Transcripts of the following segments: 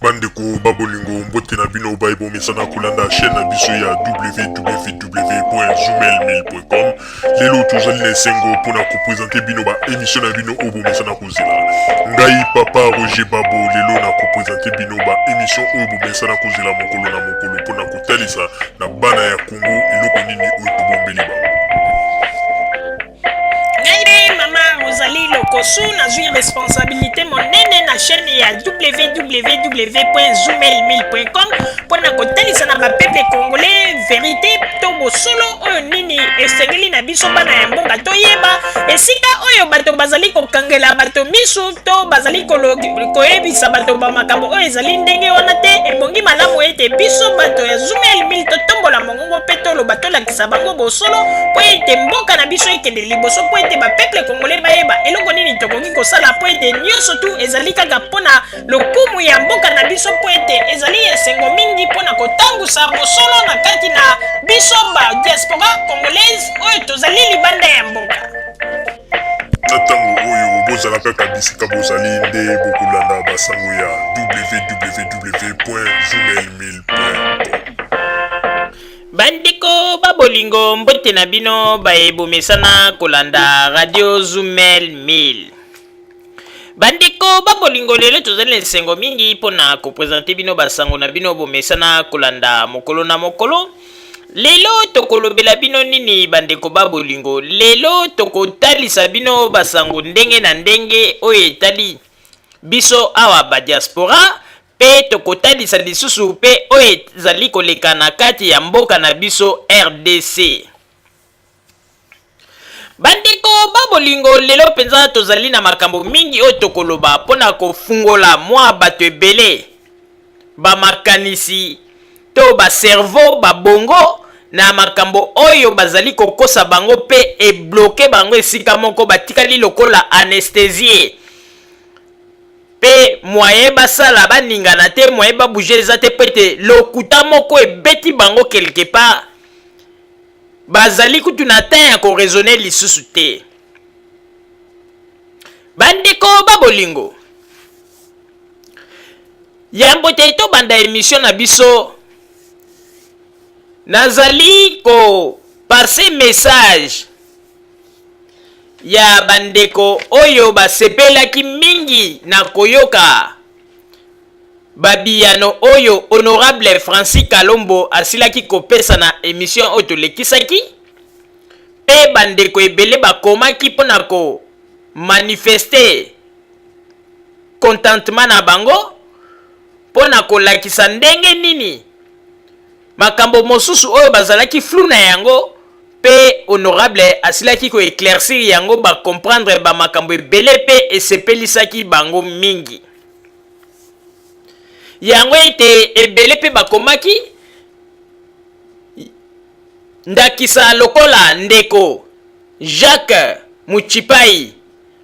Bandeko babolingo mbote na bino baibo mesana kulanda chaîne na biso ya www.zoomel1000.com. Lelo tozali na esengo pona ko présenter bino ba émission na bino obo mesana kozela. Ngai papa Roger Babo lelo na ko présenter bino ba émission obo mesana kozela mokolo na mokolo pona kotalisa na bana ya Congo eloko nini oyo tobombeli ba. Rosalie Lokosu na zui responsabilité monene na chaîne ya www.zoomel1000.com pona kotalisa na bapeple congolais vérité to bosolo oyo nini esengeli na biso bana ya mboka toyeba esika oyo bato bazali kokangela bato misu to bazali koyebisa bato bamakambo oyo ezali ndenge wana te ebongi malamu ete biso bato ya Zoomel 1000 totombola mongongo mpe toloba tolakisa bango bosolo po ete mboka na biso ekende liboso po ete bapeple congolais bayeba eloko nini tokoki kosala po ete nyonso tu ezali kaka mpona lokumu ya mboka na biso po ete ezali esengo mingi mpona kotangusa bosolo na kati na biso ba diaspora congolaise oyo tozali libanda ya mboka. Na ntango oyo bozalaka bisika bozali nde bokolanda basango ya www.zoomel1000.com. Bandeko babolingo mbote na bino baebomesana kolanda radio Zoomel 1000. Bandeko babolingo lelo tozali na esengo mingi mpona kopresente bino basango na bino bomesana kolanda mokolo na mokolo. Lelo tokolobela bino nini bandeko babolingo? Lelo tokotalisa bino basango ndenge na ndenge oyo etali biso awa ba diaspora pe tokotalisa lisusu pe oyo ezali koleka na kati ya mboka na biso RDC. Bandeko babolingo lelo penza tozali na makambo mingi oyo tokoloba mpona kofungola mwa bato ebele bamakanisi to baservo babongo na makambo oyo bazali kokosa bango pe ebloke bango esika moko batikali lokola anesthésie pe moyen basala baningana te moyen babouge eza te pete lokuta moko ebeti bango quelque part bazali kutu na temps ya koraisonner lisusu te. Bandeko babolingo yambo te to banda émission na biso nazali ko passer message ya bandeko oyo basepelaki mingi na koyoka babiyano oyo honorable Francis Kalombo asilaki kopesa na émission oyo tolekisaki pe bandeko ebele bakomaki mpona ko manifester contentement na bango mpona kolakisa ndenge nini makambo mosusu oyo bazalaki flou na yango pe honorable asilaki ko éclaircir yango ba comprendre ba makambo ebele pe esepelisaki bango mingi yango ete ebele pe bakomaki ndakisa lokola ndeko Jacques Muchipai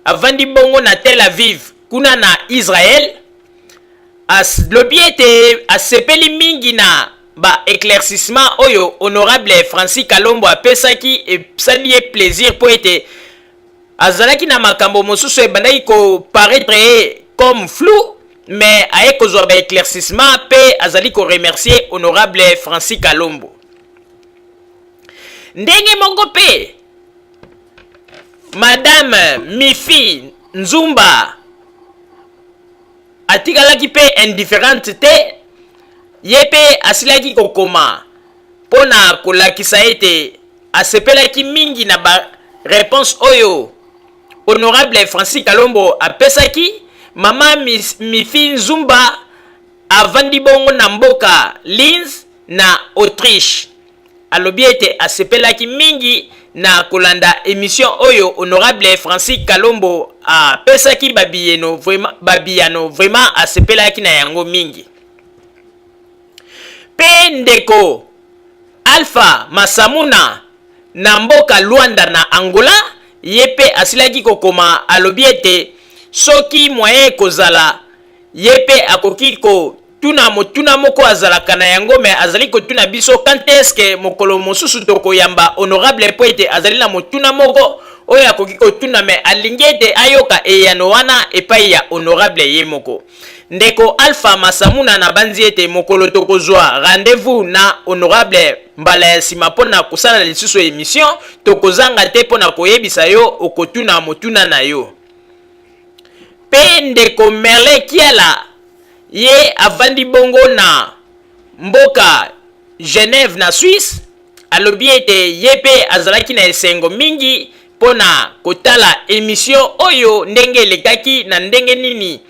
avandi bongo na Tel Aviv kuna na Israël lobi ete asepeli mingi na ba éclaircissement oyo honorable Francis Kalombo apesaki esali ye plaisir po ete azalaki na makambo mosusu ebandaki ko paraître comme flou mais aye kozwa ba éclaircissement pe azali ko remercier honorable Francis Kalombo ndenge moko pe madame Mifi Nzumba atikalaki pe indifférente te ye pe asilaki kokoma mpona kolakisa ete asepelaki mingi na ba réponse oyo honorable Francis Kalombo apesaki. Mama Mifi Nzumba avandi bongo na mboka Linz na Autriche alobi ete asepelaki mingi na kolanda émission oyo honorable Francis Kalombo apesaki babiyano vraiment asepelaki na yango mingi. Pe ndeko Alpha Masamuna na mboka Luanda na Angola ye pe asilaki kokoma alobi ete soki moyen kozala ye pe akoki kotuna motuna moko azalaka na yango me azali kotuna biso quand est-ce que mokolo mosusu tokoyamba honorable po ete azali na motuna moko oyo akoki kotuna me alingi ete ayoka eyano wana epai ya honorable ye moko. ndeko Alpha Masamuna na banzi ete mokolo tokozwa rendez-vous na honorable mbala ya sima pona kusala lisusu émission tokozanga te pona koyebisa yo okotuna motuna na yo. Pe ndeko Merle Kiala ye avandi bongo na mboka Genève na Suisse alobi ete ye pe azalaki na esengo mingi pona kotala émission oyo ndenge elekaki na ndenge nini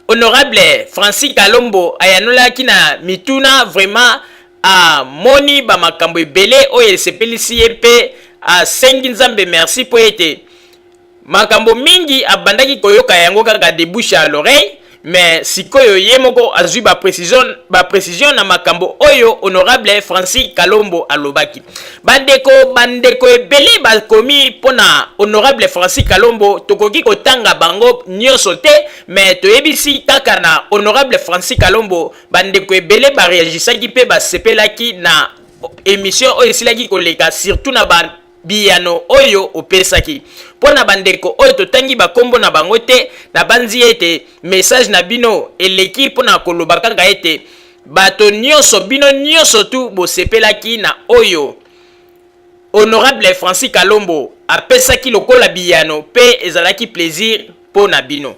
honorable Francis Kalombo ayanolaki na mituna vraiment a moni ba makambo ebele oyo esepelisi ye pe a sengi nzambe merci po ete makambo mingi abandaki koyoka yango kaka de bouche à l'oreille mais sikoyo ye moko azui ba précision na makambo oyo honorable Francis Kalombo alobaki. Bandeko ebele bakomi pona honorable Francis Kalombo tokoki kotanga bango nyonso te mais toyebisi kaka na honorable Francis Kalombo bandeko ebele ba réagisaki pe ba sepelaki na émission oyo silaki koleka surtout na biyano oyo opesaki pona bandeko oyo totangi bakombo na bango te na banzi ete message na bino eleki pona koloba kaka ete bato nyonso bino nyonso tu bosepelaki na oyo honorable Francis Kalombo apesaki lokola biyano pe ezalaki plaisir pona bino.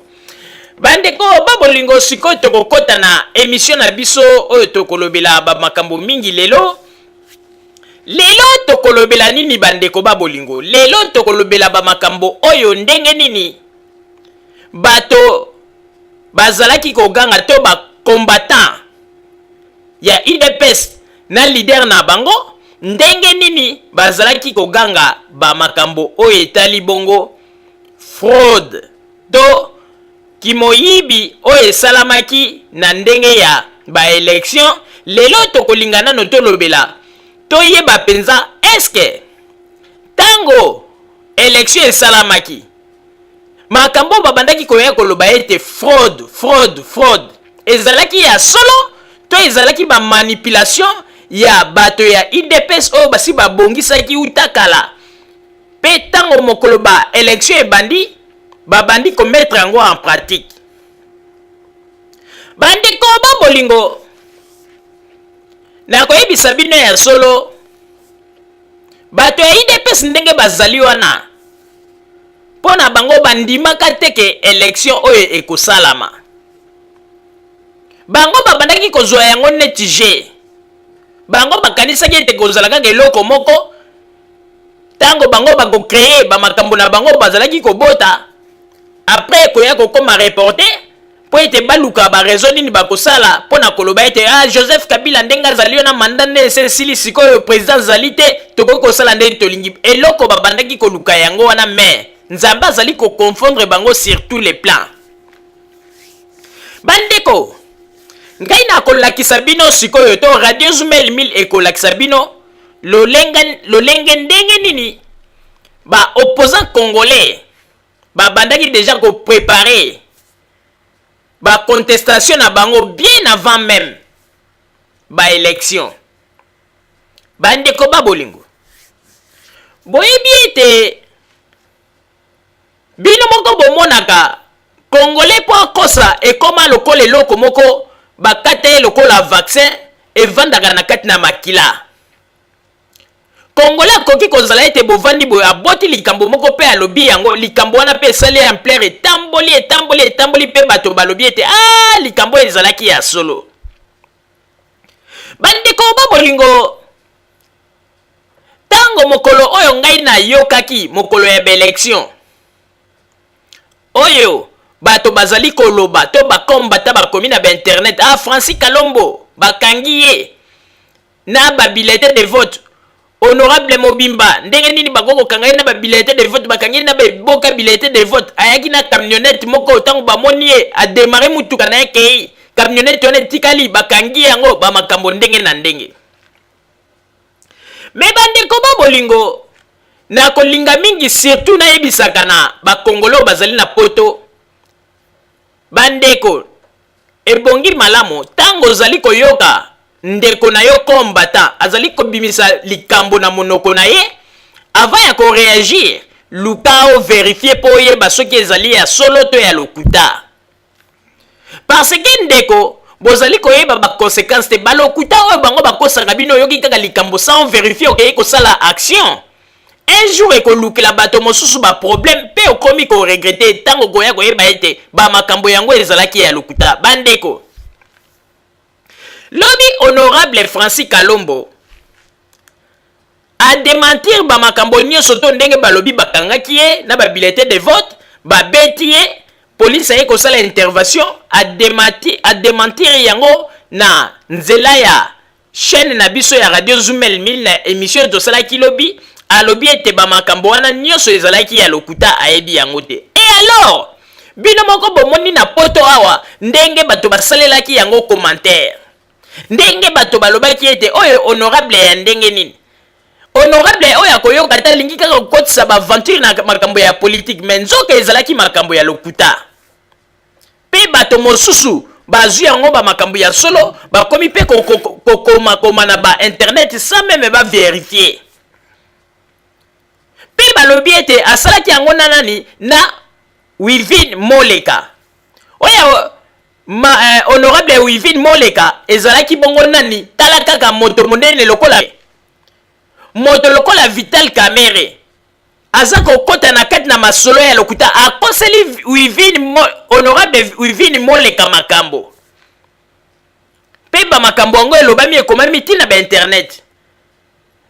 Bandeko babolingo sikoyo tokokota na émission na biso oyo tokolobela ba makambo mingi lelo tokolobela nini bandeko babolingo? Lelo tokolobela ba makambo oyo ndenge nini bato bazalaki koganga to ba combattant ya UDPS na leader na bango ndenge nini bazalaki koganga ba makambo oyo etali bongo fraude to kimoyibi oyo esalamaki na ndenge ya ba élection. Lelo tokolingana no tolobela toyeba penza eske tango élection esalamaki makambo babandaki koya koloba ete fraude ezalaki ya solo to ezalaki ba manipulation ya bato ya UDPS oyo basi babongisaki utakala pe tango mokolo ba élection ebandi babandi ko mettre yango en pratique. Bandeko babolingo na koyebisa bino ya solo bato ya UDPS ndenge bazali wana pona bango bandimaka teke élection oyo ekosalama bango babandaki kozwa yango neti je bango bakanisaki ete kozala kaka eloko moko tango bango bakocreye bamakambo na bango bazalaki kobota après koya kokoma reporter po ete baluka ba raison nini bakosala pona koloba ete Joseph Kabila ndenge azali na mandat nde esili sikoyo président azali te tokoki kosala nde tolingi eloko babandaki koluka yango wana mais nzambe azali koconfondre bango sur tous les plans. Bandeko ngai na kolakisa bino sikoyo to radio Zumel 1000 ekolakisa bino lolenge ndenge nini ba opposant congolais babandaki déjà ko préparer ba contestation na bango bien avant même ba élection. Bandeko babolingo boyebi ete bino moko bomonaka congolais po akosa ekoma lokola eloko moko bakate lokola vaccin evandaka na kati na makila. Congolais akoki kozala ete bovandi boye aboti likambo moko pe alobi yango likambo wana pe esali ampleur etamboli pe bato balobi ete likambo ezalaki ya solo. Bandeko babolingo tango mokolo oyo ngai na yokaki mokolo ya élection oyo bato bazali koloba to bakombata bakomi na internet Francis Kalombo bakangi ye na ba bulletin de vote honorable Mobimba ndenge nini bakoko kanga na ba bulletin de vote bakangi na ba boka bulletin de vote ayaki na camionnette moko tango bamoni ye a démarrer mutuka na yake camionnette one tikali bakangi yango ba makambo ndenge na ndenge. Me bandeko babolingo na kolinga mingi surtout na yebisaka na bakongolo bazali na poto bandeko ebongi malamu tango zali koyoka ndeko na yo kombata azali kobimisa likambo na monoko na ye avant ya ko réagir lukao vérifier po yeba soki ezali ya solo to ya lokuta. parce que ndeko bozali koyeba ba conséquences te balokuta oyo bango bakosaka bino yoki kaka likambo sans vérifier okei kosala action un jour ekolukela bato mosusu ba problème pe okomi ko regretter tango koya koyeba ete ba makambo yango ezalaki ya lokuta bandeko lobi honorable Francis Kalombo a démentir ba makambo nyonso to ndenge balobi bakangaki ye na ba bulletin de vote ba beti ye police aye kosala intervention a démentir yango na nzela ya chaîne na biso ya radio Zoomel 1000 na émission to sala kilobi alobi ete ba makambo wana nyonso ezalaki ya lokuta ayebi yango te et alors bino moko bomoni na poto awa ndenge bato basalelaki yango commentaire ndenge bato balobaki ete oyo honorable ya ndenge nini honorable oyo akoyoka ata lingi kaka kokotisa baaventure na makambo ya politique me nzoka ezalaki makambo ya lokuta mpe bato mosusu bazwi yango bamakambo ya solo bakomi mpe kokomakoma na bainternet sans meme bavérifie mpe balobi ete asalaki yango na nani na Wivine Moleka oyo honorable Wivine Moleka ezalaki bongo nani tala kaka moto monene lokola Vital Kamerhe aza kokota na kati na masolo ya lokuta akoseli honorable Wivine Moleka makambo mpe bamakambo yango elobami ekomami ntina bainternet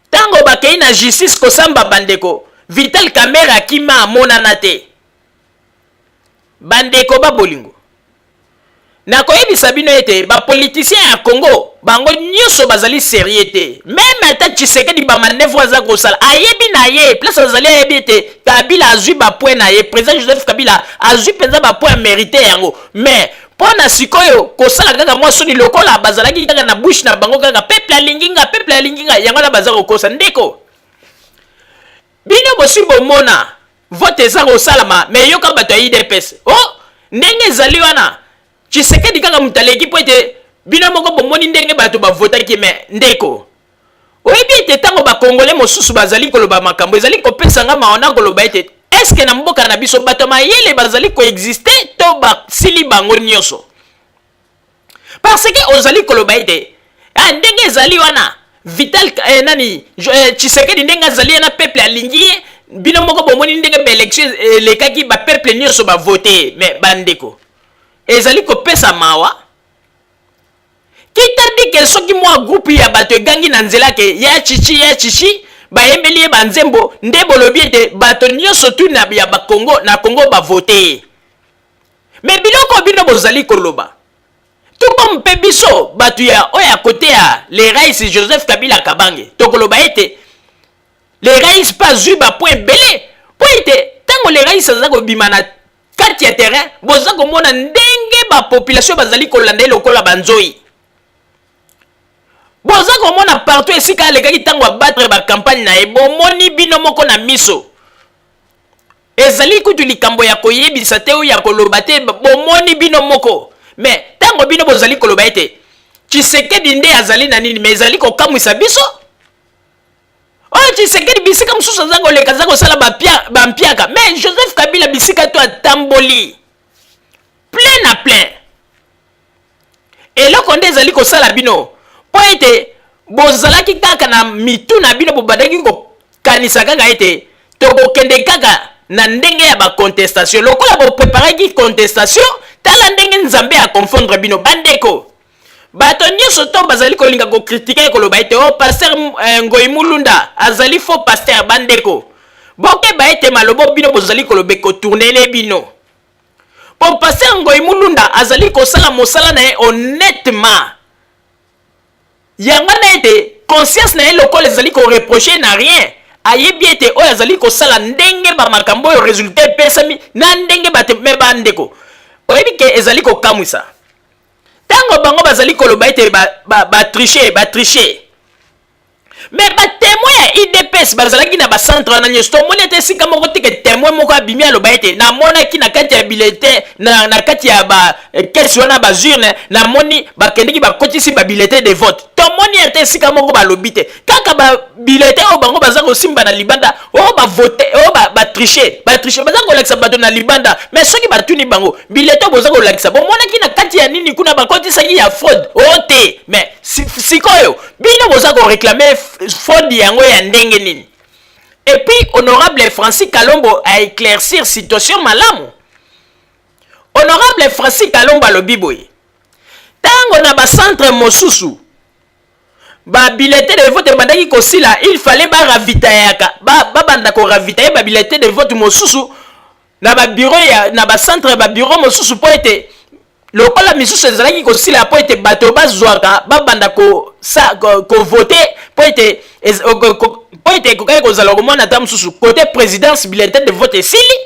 ntango bakei na justice kosamba bandeko Vital Kamerhe akima amonana te bandeko babolingo nakoyebisa bino ete bapolitisien ya Congo bango nyonso bazali sérieux te même ata Tshisekedi bamanevre aza kosala ayebi na ye place azali ayebi ete Kabila azwi bapoint na ye président Joseph Kabila azwi mpenza bapoint mérité yango mais mpo na sikoyo kosala kaka mwa soni lokola bazalaki kaka na bouche na bango kaka peuple alinginga yango na baza kokosa ndeko bino bosi bomona vote eza kosalama mais yoka bato ya IDPS ndenge ezali wana Tshisekedi kaka mutaleki po ete bino moko bomoni ndenge bato bavotaki me ndeko oyebi ete ntango bakongole mosusu bazali koloba makambo ezali kopesanga maona koloba ete eske na mboka na biso bato mayele bazali koexiste to basili bango nyonso parce que ozali koloba ete ndenge ezali wana Vital Tshisekedi ndenge azali na peuple alingi ye bino moko bomoni ndenge baélection elekaki bapeuple nyonso bavote me bandeko ezali kopesa mawa kitadi ke soki mwa groupe ya bato egangi na nzela ke ya chichi bayembeli ye banzembo nde bolobi ete bato nyonso tu ya bakongo na Congo bavote me biloko bino bozali koloba tuko mpe biso bato ya oya kote ya le rais Joseph Kabila Kabange tokoloba ete le rais pas zui bapoint belé po ete tango le rais aza kobima na kati ya terrain boza komona ndenge bapopulation bazali kolanda lokola banzoi boza komona partout esika alekaki ntango abattre bacampagne na ye bomoni bino moko na miso ezali kutu likambo ya koyebisa te oyo ya koloba te bomoni bino moko mais ntango bino bozali koloba ete Tshisekedi nde azali na nini mais ezali kokamwisa biso oyo Tshisekedi bisika mosusu aza koleka aza kosala bampiaka mais Joseph Kabila bisika to atamboli plein na plein eloko nde ezali kosala bino po ete bozalaki kaka na mitu na bino bobandaki kokanisa kaka ete tokokende kaka na ndenge ya bacontestation lokola bopreparaki contestation tala ndenge nzambe ya confondre bino bandeko bato nyonso to bazali kolinga kokritike koloba ete pasteur Ngoyi Mulunda azali faux pasteur bandeko bokeba ete malobo bino bozali kolobe kotournele bino po pasteur Ngoyi Mulunda azali kosala mosala na ye honnêtement yango na ete conscience na ye lokola ezali koreproche na rien ayebi ete oyo azali kosala ndenge bamakambo oyo résultat epesami na ndenge me bandeko oyebi ke ezali kokamwisa tango bango bazali koloba ete batriche mais batémoin ya IDPS bazalaki na bacentre wana nyonso tomoni ete esika moko teke témoin moko abimi aloba ete namonaki na kati ya bulletin na kati ya bakesi wana bazurne namoni bakendeki bakotisi babilletin de vote tomoni ete esika moko balobi te kaka bulletin oyo bango baza kosimba na libanda oyo bavote oyo batriche baza kolakisa bato na libanda mais soki batuni bango bulletin boza kolakisa bomonaki na kati ya nini kuna bakotisaki ya fraude oyo te mais sikoyo bino boza koreklame fraude yango ya ndenge nini. Et puis honorable Francis Kalombo a éclaircir situation malamu. Honorable Francis Kalombo alobi boye tango na bacentre mosusu bulletin de vote bandaki kosila il fallait ravitaillaka banda ko ravitailler bulletin de vote mosusu na bureau ya na bacentre bureau mosusu po ete lokola misusu ezalaki kosila po ete bato bazwaka banda ko voter po ete kokaki kozala komona ata mosusu côté présidence bulletin de vote esili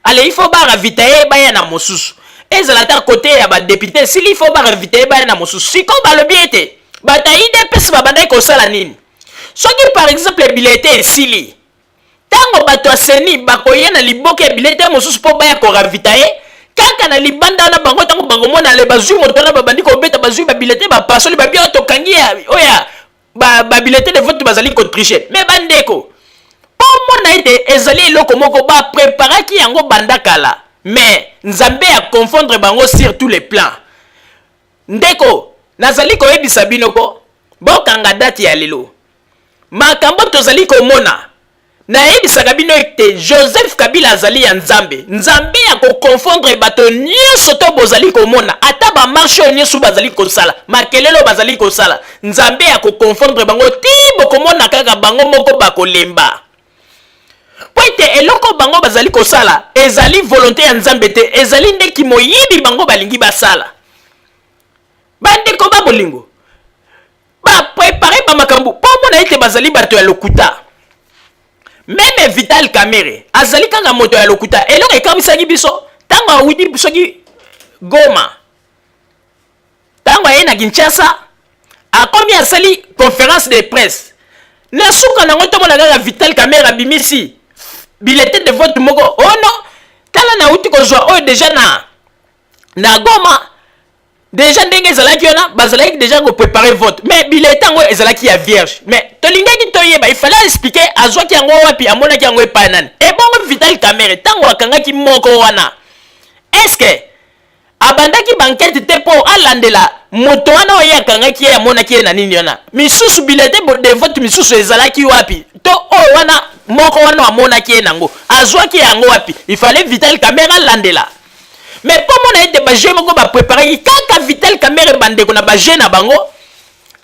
ale il faut ravitailler baya na mosusu ezala ata côté ya badepute esili il faut ravitailler baya na mosusu siko balobi ete bata IDPS babandaki kosala nini soki par exemple bulletin esili tango bato aseni bakoya na liboke bulletin mosusu po baya koravitailler kaka na libanda na bango tango bakomona le bazwi moto na babandi kobeta bazwi bulletin bapasoli babia tokangi oya bulletin de vote bazali kotriche mais bandeko po mona ete ezali eloko moko bapreparaki yango banda kala mais nzambe ya confondre bango sur tous les plans ndeko nazali koyebisa bino ko bokanga date ya lelo makambo tozali komona nayebisaka bino ete Joseph Kabila azali ya nzambe ya koconfondre bato nyonso to bozali komona ata bamarche oyo nyonso bazali kosala makelelo bazali kosala nzambe ya koconfondre bango ti bokomona kaka bango moko bakolemba po ete eloko bango bazali kosala ezali volonté ya nzambe te ezali ndeki moyibi bango balingi basala bandeko babolingo baprepare bamakambo po mona ete bazali bato ya lokuta meme Vital Kamerhe azali kanga moto ya lokuta eloko ekamisaki biso tango awidi soki Goma tango aye na Kinshasa akomi asali conférence de presse na suka nango tomona kaka Vital Kamerhe abimisi bulletin de vote moko ono tala na uti kozwa oyo deja na Goma déjà ndenge ezalaki wana bazalaki déjà préparer vote mais bulletin ngo ezalaki ya vierge mais tolingaki toyeba il fallait expliquer azwaki yango wapi amonaki yango epai nani ebongo Vital Kamerhe tango akangaki moko wana est-ce que abandaki banquete te po alandela moto wana oyo akangaki ye amonaki ye na nini wana misusu bulletin de vote misusu ezalaki wapi to oyo wana moko wana amonaki ye nango azwaki yango wapi il fallait Vital Kamerhe alandela. Mais pour mon aide ba jeune moko ba préparer kaka Vital Kamerhe bandeko na ba jeune na bango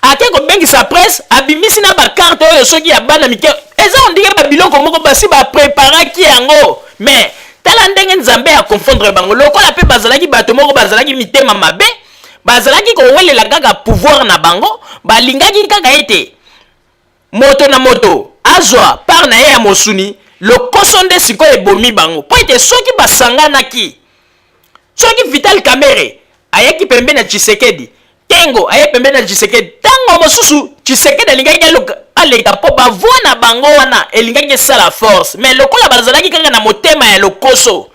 akeko bengi sa presse abimisi na ba carte oyo soki ya bana mike eza ondike ba biloko moko basi ba préparer ki yango mais tala ndenge nzambe ya confondre bango lokola pe bazalaki bato moko bazalaki mitema mabe bazalaki ko welela kaka pouvoir na bango balingaki kaka ete moto na moto azwa par na ye ya mosuni lokoso nde sikoyo ebomi bango po ete soki basanganaki soki Vital Kamerhe ayaki pembe na Tshisekedi tengo aye pembe na Tshisekedi tango mosusu Tshisekedi alingaki aleka po bavua na bango wana elingaki sala force mais lokola bazalaki kaka na motema ya lokoso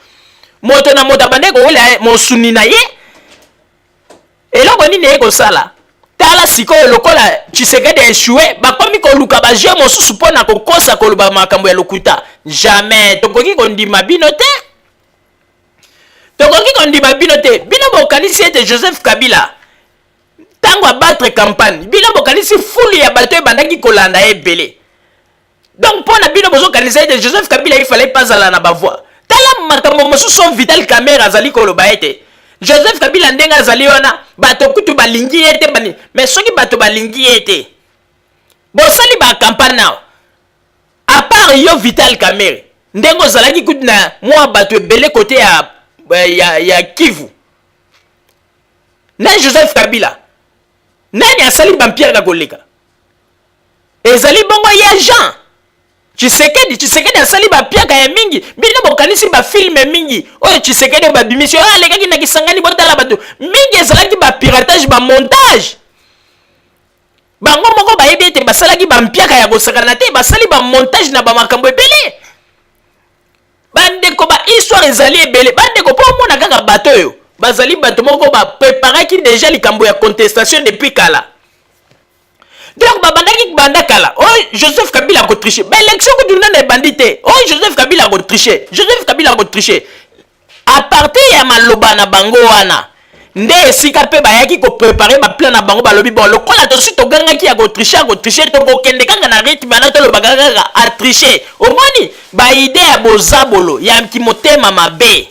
moto na moto abande kowela mosuni na ye eloko nini ye kosala tala sikoyo lokola Tshisekedi échoué bakomi koluka baje mosusu mpona kokosa koloba makambo ya lokuta jamais tokoki kondima bino te tokoki kondima bino te bino bokanisi ete Joseph Kabila tango abattre campagne bino bokanisi fulu ya bato ebandaki kolanda ebele donc mpona bino bozokanisa ete Joseph Kabila il fallait pas ala na bavoix tala makambo mosusu Vital Kamerhe azali koloba ete Joseph Kabila ndenge azali wana bato kutu balingi ete bani mais soki bato balingi ete bosali ba campagne nao à part yo Vital Kamerhe ndenge ozalaki kutu na mwa bato ebele kote ya Kivu na Joseph Kabila nani asali bampierre ka koleka ezali bongo ya Jean Tshisekedi asali bapiaka ya mingi bino bokanisi ba filme mingi oyo Tshisekedi babimisi oyo alekaki na Kisangani botala bato mingi ezalaki ba piratage ba montage bango moko bayebi ete basalaki bampiaka ya kosakana te basali ba montage na ba makambo ebele bandeko ba histoire ezali ebele bandeko po mona kaka bato oyo bazali bato moko ba préparaki déjà likambo ya contestation depuis kala donc babandaki bandakala oh Joseph Kabila a triché ba élection ko dunda na bandité oh Joseph Kabila a triché à partir ya maloba na bango wana nde esika pe bayaki ko préparer ba plan na bango balobi bon lokola to si to ganga ki ya ko tricher to ko kende kanga na rythme na to lo baganga a tricher omoni ba idée ya bozabolo ya motema mabe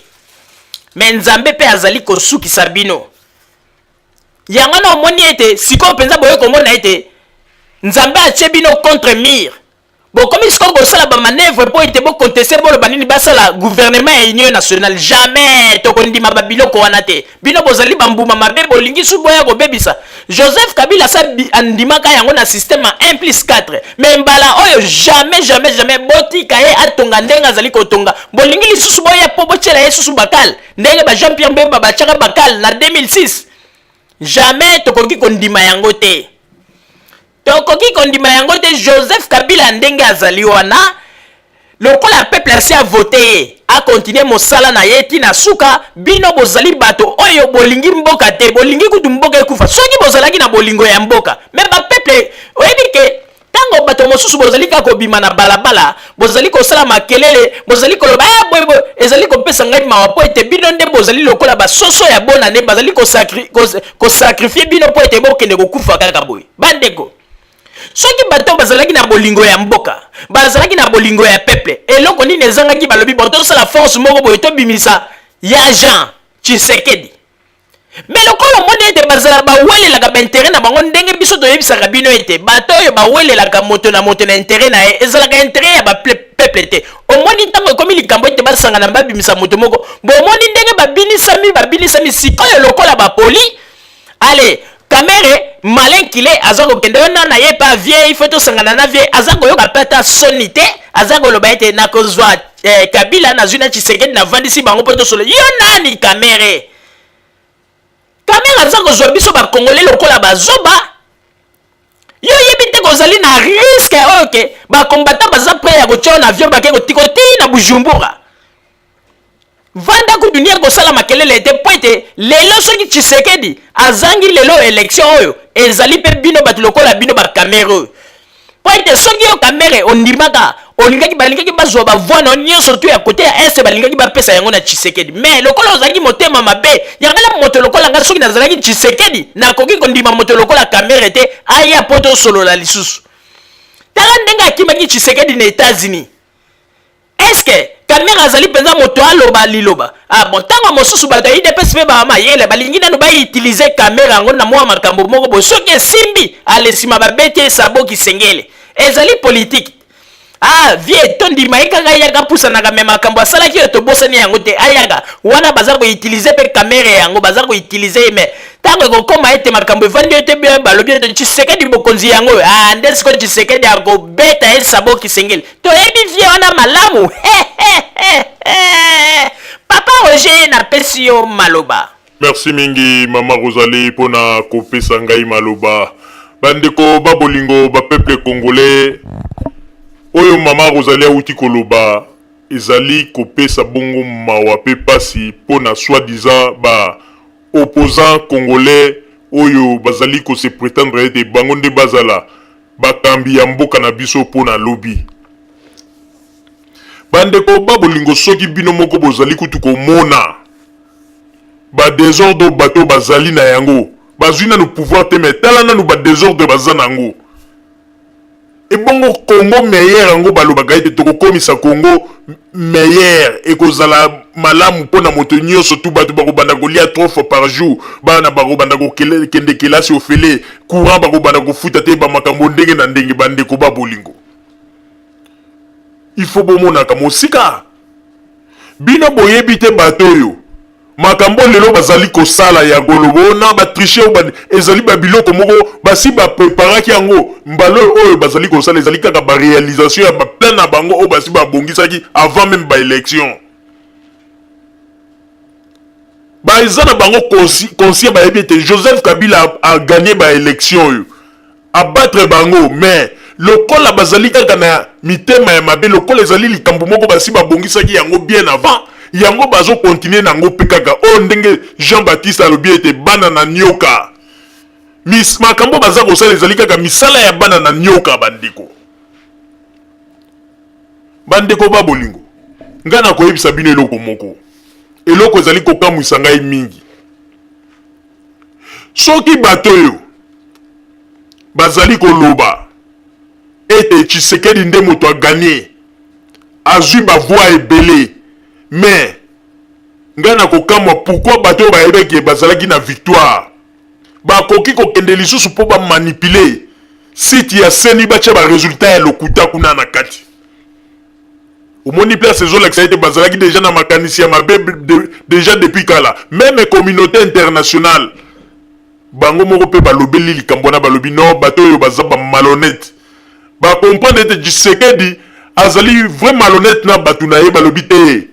mais nzambe pe azali ko suki sabino yango na omoni ete siko penza boye ko mona ete nzambe a bino contre mire bon comme ils sont ça la manœuvre pour être bon contester bon le banini basa la gouvernement et union nationale jamais to kondima babilo ko wanate bino bozali bambuma mabe bolingi su boya ko bebisa Joseph Kabila sa andimaka yango na système 1+4 mais mbala oyo jamais boti kaye atonga ndenga zali ko tonga bolingi lisusu boya po bochela yesusu bakal ndenge ba Jean-Pierre Mbemba bachaka bakal na 2006 jamais to koki kondima yango te. Tokoki kondima yango te Joseph Kabila ndenge azali wana lokola peuple asi a voté a continuer mosala na yeti na suka bino bozali bato oyo bolingi mboka te bolingi kutu mboka ekufa soki bozalaki na bolingo ya mboka mais ba peuple oyebi ke tango bato mosusu bozali ka kobima na balabala bozali kosala makelele bozali koloba boy ezali kopesa ngai mawa po ete bino nde bozali lokola basoso ya bona ne bazali sacrifier bino po ete bokende kokufa kaka boy bandeko soki bato bazalaki na bolingo ya mboka bazalaki na bolingo ya peuple eloko nini ezangaki balobi boto sala force moko boye to bimisa ya Jean Tshisekedi mais lokolo moni ete bazala bawelelaka baintere na bango ndenge biso toyebisaka bino ete bato oyo bawelelaka moto na intere na ye ezalaka intere ya bapeuple te omoni ntango ekomi likambo ete basangana babimisa moto moko bomoni ndenge babinisami sikoyo lokola bapoli ale kamere malin kile azako kende na ye pa vie il faut to sangana na vie azako yoka pata sonite azako loba ete na kozwa Kabila na zuna Tshisekedi na vandisi bango poto solo yo nani kamere azako zwa biso ba congolais lokola bazoba yo yebite kozali na risque oke ba combattant baza prêt ya kochona avion bakeko tikoti na Bujumbura vanda ku dunia kosala makelele ete po ete lelo soki Tshisekedi azangi lelo élection oyo ezali pe bino bato lokola bino bakamere oyo po ete soki yo kamere ondimaka balingaki bazwa bavoi na nyonso tu ya kote ya este balingaki bapesa yango na Tshisekedi mais lokola ozalaki motema mabe yangala moto lokola nga soki nazalaki Tshisekedi nakoki kondima moto lokola kamere te aya po tosolola lisusu tala ndenge akimaki Tshisekedi na États-Unis est-ce que kamera azali penza moto aloba liloba bon tango mosusu bato ya IDPS pe ba mayele balingi nanu ba utiliser kamera ngo na mwa makambo moko bo soki esimbi alesima babete sabo kisengele ezali politique vie tondi maikanga yaga pusa na kamera makambo asalaki yo tobosani yango te ayaga wana baza ko utiliser pe kamera yango baza ko utiliser mais tango ko koma ete makambo evandi ete bien balobi ete Tshisekedi bokonzi yango ndesko Tshisekedi ako beta el sabo kisengele to ebi vie wana malamu Papa Roger na pesi yo maloba. Merci mingi Mama Rosalie pona kopesa ngai maloba. Bandeko babolingo ba peuple congolais oyo Mama Rosalie auti koloba ezali kopesa bongo mawa pe pasi pona soi-disant ba opposant congolais oyo bazali ko se prétendre ete bango nde bazala bakambi ya mboka na biso pona lobby. Bandeko babolingo soki bino moko bozali kutu komona ba désordre bato bazali na yango bazwi na no pouvoir te mais tala na no ba désordre bazana yango e bongo Congo meilleur yango balobaka ete tokokomisa Congo meilleur ekozala malamu pona moto nyonso tu bato bakobanda kolia 3 fois par jour bana bakobanda kokende kelasi ofele courant bakobanda kofuta te ba makambo ndenge na ndenge bandeko babolingo. Il faut bomonaka mosika bino boyebi te bato yo makambo lelo bazali kosala ya golobona ba tricher ezali ba biloko moko basi ba préparaki yango mbalo oyo bazali kosala ezali kaka ba réalisation ya ba plan na bango o basi ba bongisaki avant même ba élection ba ezana bango conscient ba yebi te Joseph Kabila a gagné ba élection yo a battre bango mais lokola bazali kaka na mitema ya mabe lokola ezali likambo moko basi babongisaki yango bien avant yango bazo continuer nango pe kaka o ndenge Jean-Baptiste alobi ete bana na nyoka makambo baza kosala ezali kaka misala ya bana na nyoka bandeko. Bandeko ba bolingo. Nga na koyebisa bino eloko moko. Eloko ezali kokamwisa ngai mingi. Soki bato yo bazali koloba ete Tshisekedi nde moto a gagné azwi bavoi ebele, mais nga na kokamwa pourquoi bato bayebeki bazalaki na victoire bakoki kokende lisusu mpo bamanipule site ya seni batya baresultat ya lokuta kuna na kati. Omoni place ezolakisa ete bazalaki deja na makanisi ya mabe deja depuis kala. Même communauté internationale bango moko pe balobeli likambo na balobi non bato oyo baza ba malhonnête. Ba comprendre ete Tshisekedi azali vrai malhonnête na bato na ye balobi te.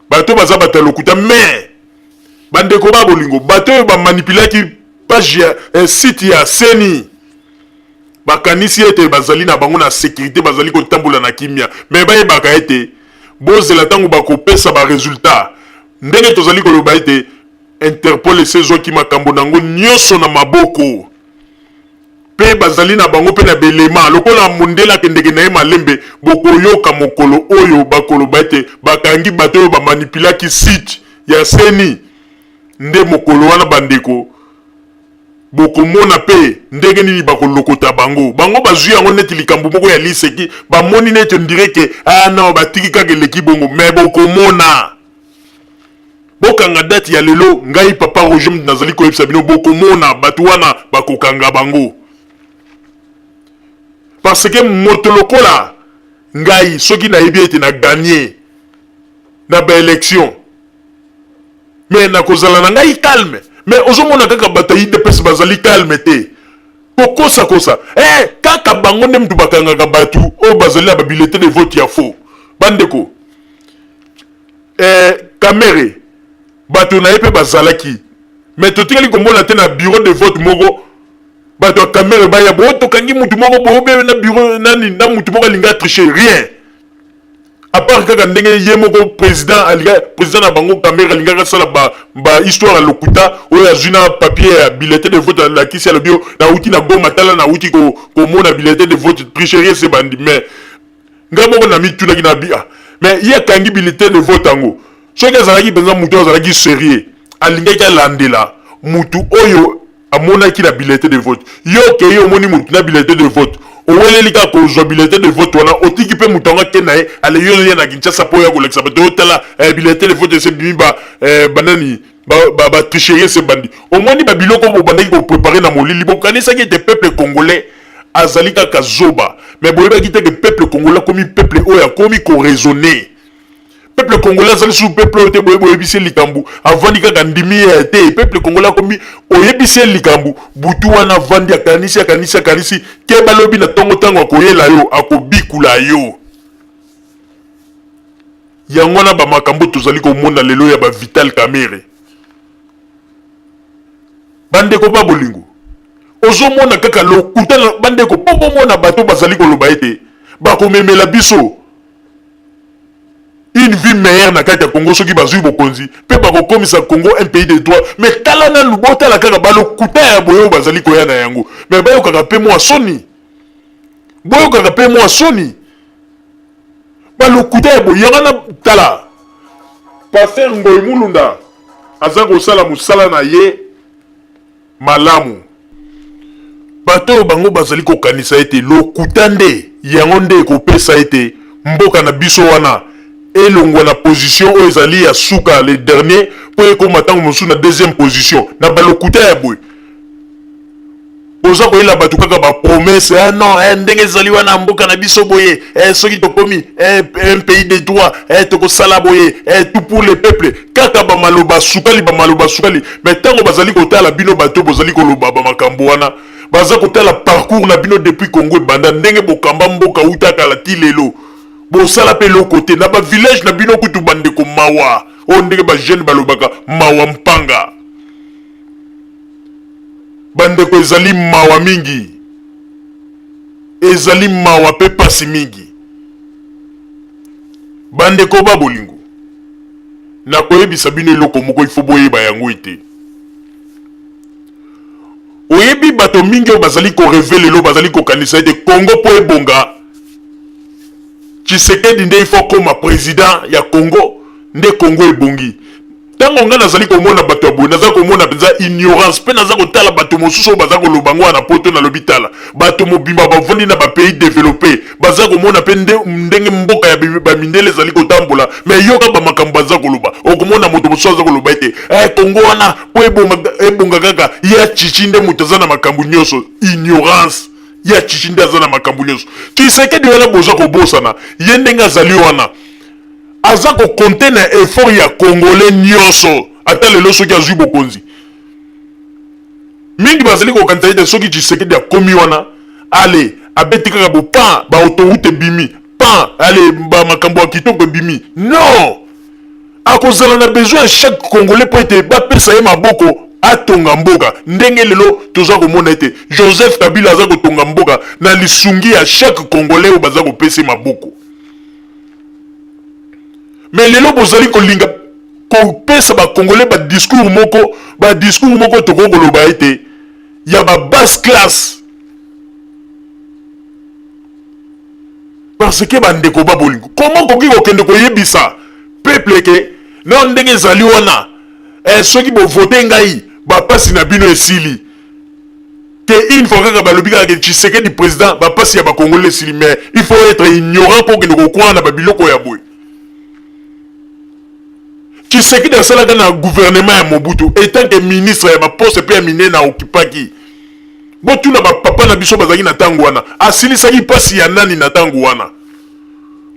Bato baza bato ya lokuta, mais bandeko ba bolingo bato oyo bamanipulaki page ya site ya seni bakanisi ete bazali na bango na sécurité bazali kotambola na kimia, mais bayebaka ete bozela ntango bakopesa baresultat ndenge tozali koloba ete Interpol esezwaki makambo nango nyonso na maboko pe bazali na bango pe na belema lokola mondela kendeke na ye malembe bokoyoka mokolo oyo bakoloba ete bakangi bato oyo bamanipulaki site ya seni nde mokolo wana bandeko bokomona pe ndenge nini bakolokota bango bazwi yango neti likambo moko ya liseki bamoni neti ndireke non batiki kaka eleki bongo, mais bokomona bokanga date ya lelo ngai papa Roger nazali koyebisa bino bokomona bato wana bakokanga bango parce que moto lokola ngai soki nayebi ete na gagné na ba élection mais nakozala na ngai calme, mais ozomona kaka bato yi DPS bazali calme te kokosa kaka bango nde mtu bakangaka bato oyo bazali na babilete de vote ya faux bandeko. Kamere bato na ye pe bazalaki, mais totikali komona te na bureau de vote moko bato ya kamere baya bo tokangi mutu moko bobe na bureau nani na mutu moko alinga tricher rien à part kaka ndenge ye moko président na bango kamere alinga sala ba histoire ya lokuta oyo azwi na papier ya bulletin de vote la kisi ya lobio na uti na goma tala na uti komona bulletin de vote tricherie se bandi, mais nga moko na mitunaki na bia mais ye kangi bulletin de vote ango soki azalaki mpenza mutu azalaki sérieux alingaki alandela mutu oyo amonaki na bulletin de vote. Yo ke yo moni mutu na bulletin de vote oweleli kaka kozwa bulletin de vote wana otiki mpe mutu yango ake na ye aleyo ye na Kinshasa mpo oya kolakisa bato otala bulletin de vote ese bimi banani batricherie se bandi omoni babiloko bobandaki koprepare na molili bokanisaki ete peuple congolais azali kaka zoba, mais boyebaki te ke peuple congolais akomi peuple oyo akomi koraisonner. Peuple congolais azali sous peuple te boyebisi likambu avandi kaka ndimi te peuple congolais komi oyebisi likambu butu wana vandi akanisi ke balobi na tongo akoyela yo akobikula yo yango na ba makambo tozali komona lelo ya ba Vital Kamerhe bandeko ba bolingo ozomona kaka lokuta bandeko popo mona bato bazali koloba ete bakomemela biso une vie meilleure na kati ya Congo soki bazui bokonzi pe bakokomisa Congo un pays de droit, mais tala na lubota la kaka balokuta ya boyo bazali koya na yango, mais bayokaka pe mwa soni balokuta ya boyo na tala Pasteur Ngoy Mulunda aza kosala musala na ye malamu bato bango bazali kokanisa ete lokuta nde yango nde kopesa ete mboka na biso wana elongwa na position oyo ezali ya suka le dernier po ekoma ntango mosusu na deuxième position na balokuta ya boye boza koyela bato kaka bapromese non ndenge ezali wana mboka na biso boye soki tokomi un pays de droit tokosala boye tout pour le peuple kaka bamaloba sukali mais ntango bazali kotala bino bato bozali koloba bamakambo wana baza kotala parcours na bino depuis Congo ebanda ndenge bokamba mboka utakala ti lelo bosala pe lokote na ba village na bino kutu bandeko mawa o ndenge ba jeune balobaka mawa mpanga bandeko ezali mawa mingi ezali mawa pe pasi mingi bandeko ba bolingo na koyebisa bino eloko moko ifo boyeba yango ete oyebi bato mingi bazali ko révéler lo bazali ko kanisa de Congo po ebonga Tshisekedi nde il faut comme président ya Congo nde Congo ebongi tango nga nazali komona bato ya boye nazali komona penza ignorance mpe naza kotala bato mosusu baza koloba ngo wana poto na lobitala bato mobimba bavandi na bapays développé baza komona mpe ndenge mboka ya bamindele ezali kotambola me yoka bamakambo baza koloba okomona moto mosusu aza koloba ete Congo wana po ebonga kaka ya chichi nde moto aza na makambo nyonso ignorance ya chichi nde aza na makambo nyonso Tshisekedi wana boza kobosana ye ndenge azali wana aza ko compter na effort ya congolais nyonso ata lelo soki azwi bokonzi mingi bazali ko kanisa ete soki Tshisekedi akomi wana ale abeti kaka bopan ba autoroute bimi pan ale ba makambo ya kitoko bimi non akozala na besoin chaque congolais po ete bapesa ye maboko atonga mboka ndenge lelo toza komona ete Joseph Kabila aza kotonga mboka na lisungi ya chaque congolais oyo baza kopesa maboko. Mais lelo bozali kolinga kopesa ba congolais ba discours moko toko koloba ete ya ba basse classe parce que bandeko babolingo comment koki kokende koyebisa peuple ke non ndenge ezali wana soki bo voter ngai ba pasi na bino esili que une fois kaka balobi kaka Tshisekedi président ba pasi ya ba congolais esili mais il faut être ignorant pour que nous kokwana na ba biloko ya boy. Tshisekedi asalaka na gouvernement ya Mobutu étant que ministre ya poste pe ya mine na okipaki botuna ba papa na biso bazaki na tango wana asilisaki pasi ya nani na tango wana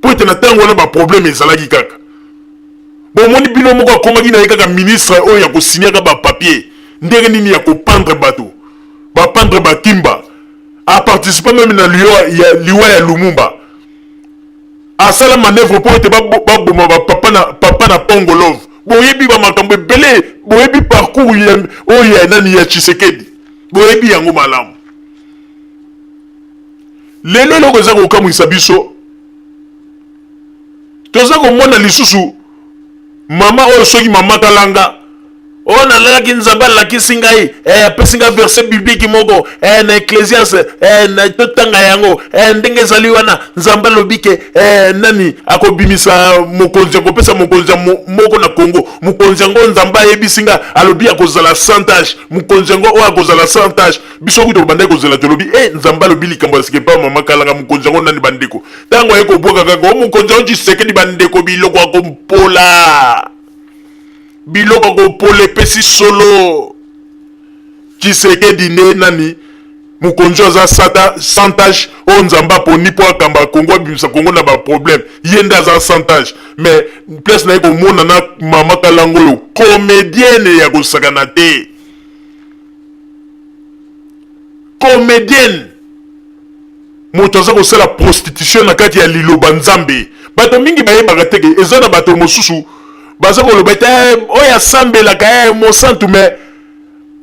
po ete na tango wana ba problème ezalaki kaka bomoni bino moko akomaki na ye kaka ministre oyo ya kosignaka ba papier ndenge nini ya kopendre bato bapendre bakimba a participé même na liwa ya Lumumba asala manœuvre po ete baboma papa na Pongolov boyebi ba makambo ebele boyebi parcours oyo ya nani ya Tshisekedi boyebi yango malamu lelo eloko eza kokamwisa biso toza komona lisusu mama oyo soki mama Kalanga oyo nalalaki nzambe alakisi ngai apesi ngai verset biblique moko na Ecclésiaste na totanga yango ndenge ezali wana nzambe alobi ke nani akobimisa mokonzi akopesa mokonzi moko na Congo mokonzi yango nzambe ayebisi nga alobi akozala santage mokonzi yango oyo akozala santage biso kuto bandeko kozela tolobi nzambe alobi likambo asike pa mama Kalanga mokonzi yango nani bandeko tango aye kobwaka kaka o mokonzi yango Tshisekedi bandeko biloko akompola biloko kopole pesi solo Tshisekedi ne nani mokonzi aza santage o nzamba poni po akamba Congo abimisa Congo na ba problème yenda aza santage mais place na ye komona na mama Kalanga oyo comédienne ya kosakana te comédienne moto aza kosala prostitution na kati ya liloba nzambe bato mingi bayebaka teke eza na bato mosusu baza koloba ete oyo asambelaka mosantu me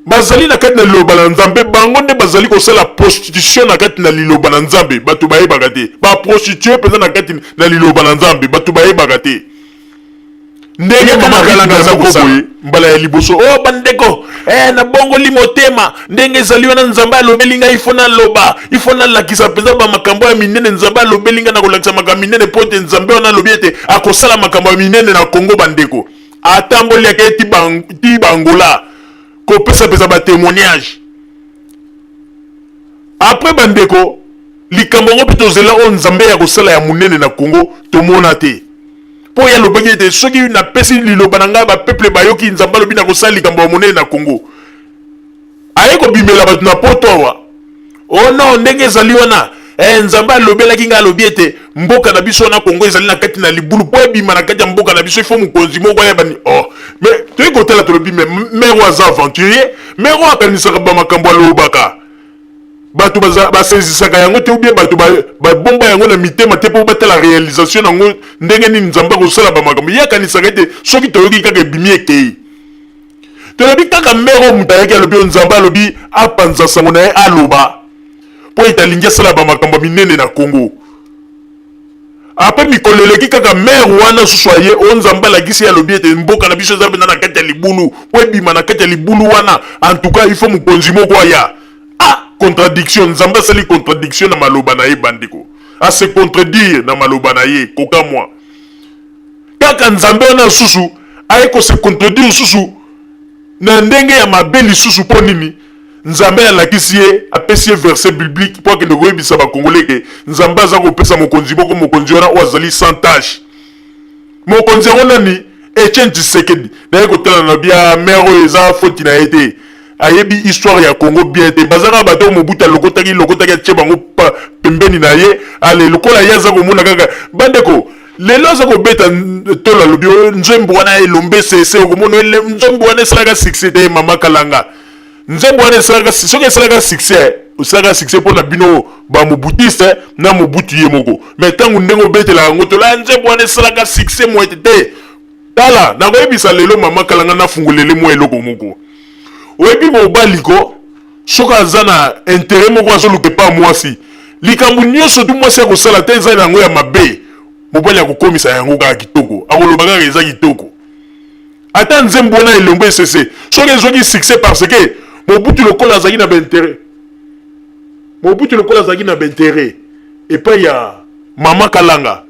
bazali na kati na liloba na nzambe bango nde bazali kosala prostitution na kati na liloba na nzambe bato bayebaka te baprostitue mpenza na kati na liloba na nzambe bato bayebaka te ndenge mama Kalanga aza koboye mbala ya liboso o bandeko na bongoli motema ndenge ezali wana nzambe alobeli ngai ifo nalakisa mpenza bamakambo ya minene nzambe alobeli ngai na kolakisa makambo minene po ete nzambe wana alobi ete akosala makambo ya minene na Congo bandeko atamboliaka ye ti bangola kopesa pesa batémoignage après bandeko likambo ngo mpe tozela oyo nzambe ya kosala ya monene na Congo tomona te po ya lobaki ete soki napesi liloba na ngai bapeuple bayoki nzambe alobi na kosala likambo ya monene na Congo aye kobimela bato na poto awa o non ndenge ezali wana nzambe alobelaki ngai alobi ete mboka na biso na Congo ezali na kati na libulu po ebima na kati ya mboka na biso ifo mokonzi moko ayebani mais toyei kotala tolobi mais mero aza aventurier mero akanisaka bamakambo alobaka bato basezisaka yango te ubie bato babomba yango na mitema te po batala réalisation nango ndenge nini nzambe akosala bamakambo ye akanisaka ete soki toyoki kaka ebimi ekei tolobi kaka mero moto ayaki alobi oyo nzambe alobi apanza sango na ye aloba po ete alingi asala bamakambo minene na Congo apres mikolo eleki kaka mere wana susu aye oyo nzambe alakisi alobi ete mboka na biso eza mpenza na kati ya libulu po ebima na kati ya libulu wana en tout cas ifo mokonzi moko aya contradiction nzambe asali contradiction na maloba na ye bandeko ase contredire na maloba na ye koka mwa kaka nzambe wana susu aye ko se contredire susu na ndenge ya mabeli susu po nini nzambe alakisi ye apesi ye verset biblique po akende koyebisa bakongole ke nzambe aza kopesa mokonzi moko mokonzi wana oyo azali sans tâche mokonzi yango nani Etienne Tshisekedi naye kotala na bia mare oyo eza foti na ye te ayebi histoire ya Congo bien te bazaka bato Mobutu lokotaki atie bango pembeni na ye ale lokola ye aza komona kaka bandeko lelo aza kobeta tola lobi nzembo wana elombe sese okomona nzembo wana esalaka succès te mama kalanga nzembo wana esalaka soki esalaka succès osalaka succès mpona bino bamobutiste na Mobutu ye moko mais ntango ndenge obetela yango tola nzembo wana esalaka succès moete te tala nakoyebisa lelo mama kalanga nafungolele mwa eloko moko oyebi mobaliko soki aza na intérêt moko azoluka epa mwasi likambo nyonso tu mwasi akosala te eza nango ya mabe mobali akokomisa yango kaka kitoko akoloba kaka eza kitoko ata nzembo wana elombo esese soki ezwaki succès parce que Mobutu lokola azalaki na baintérêt Mobutu lokola azalaki na baintérêt epai ya mama kalanga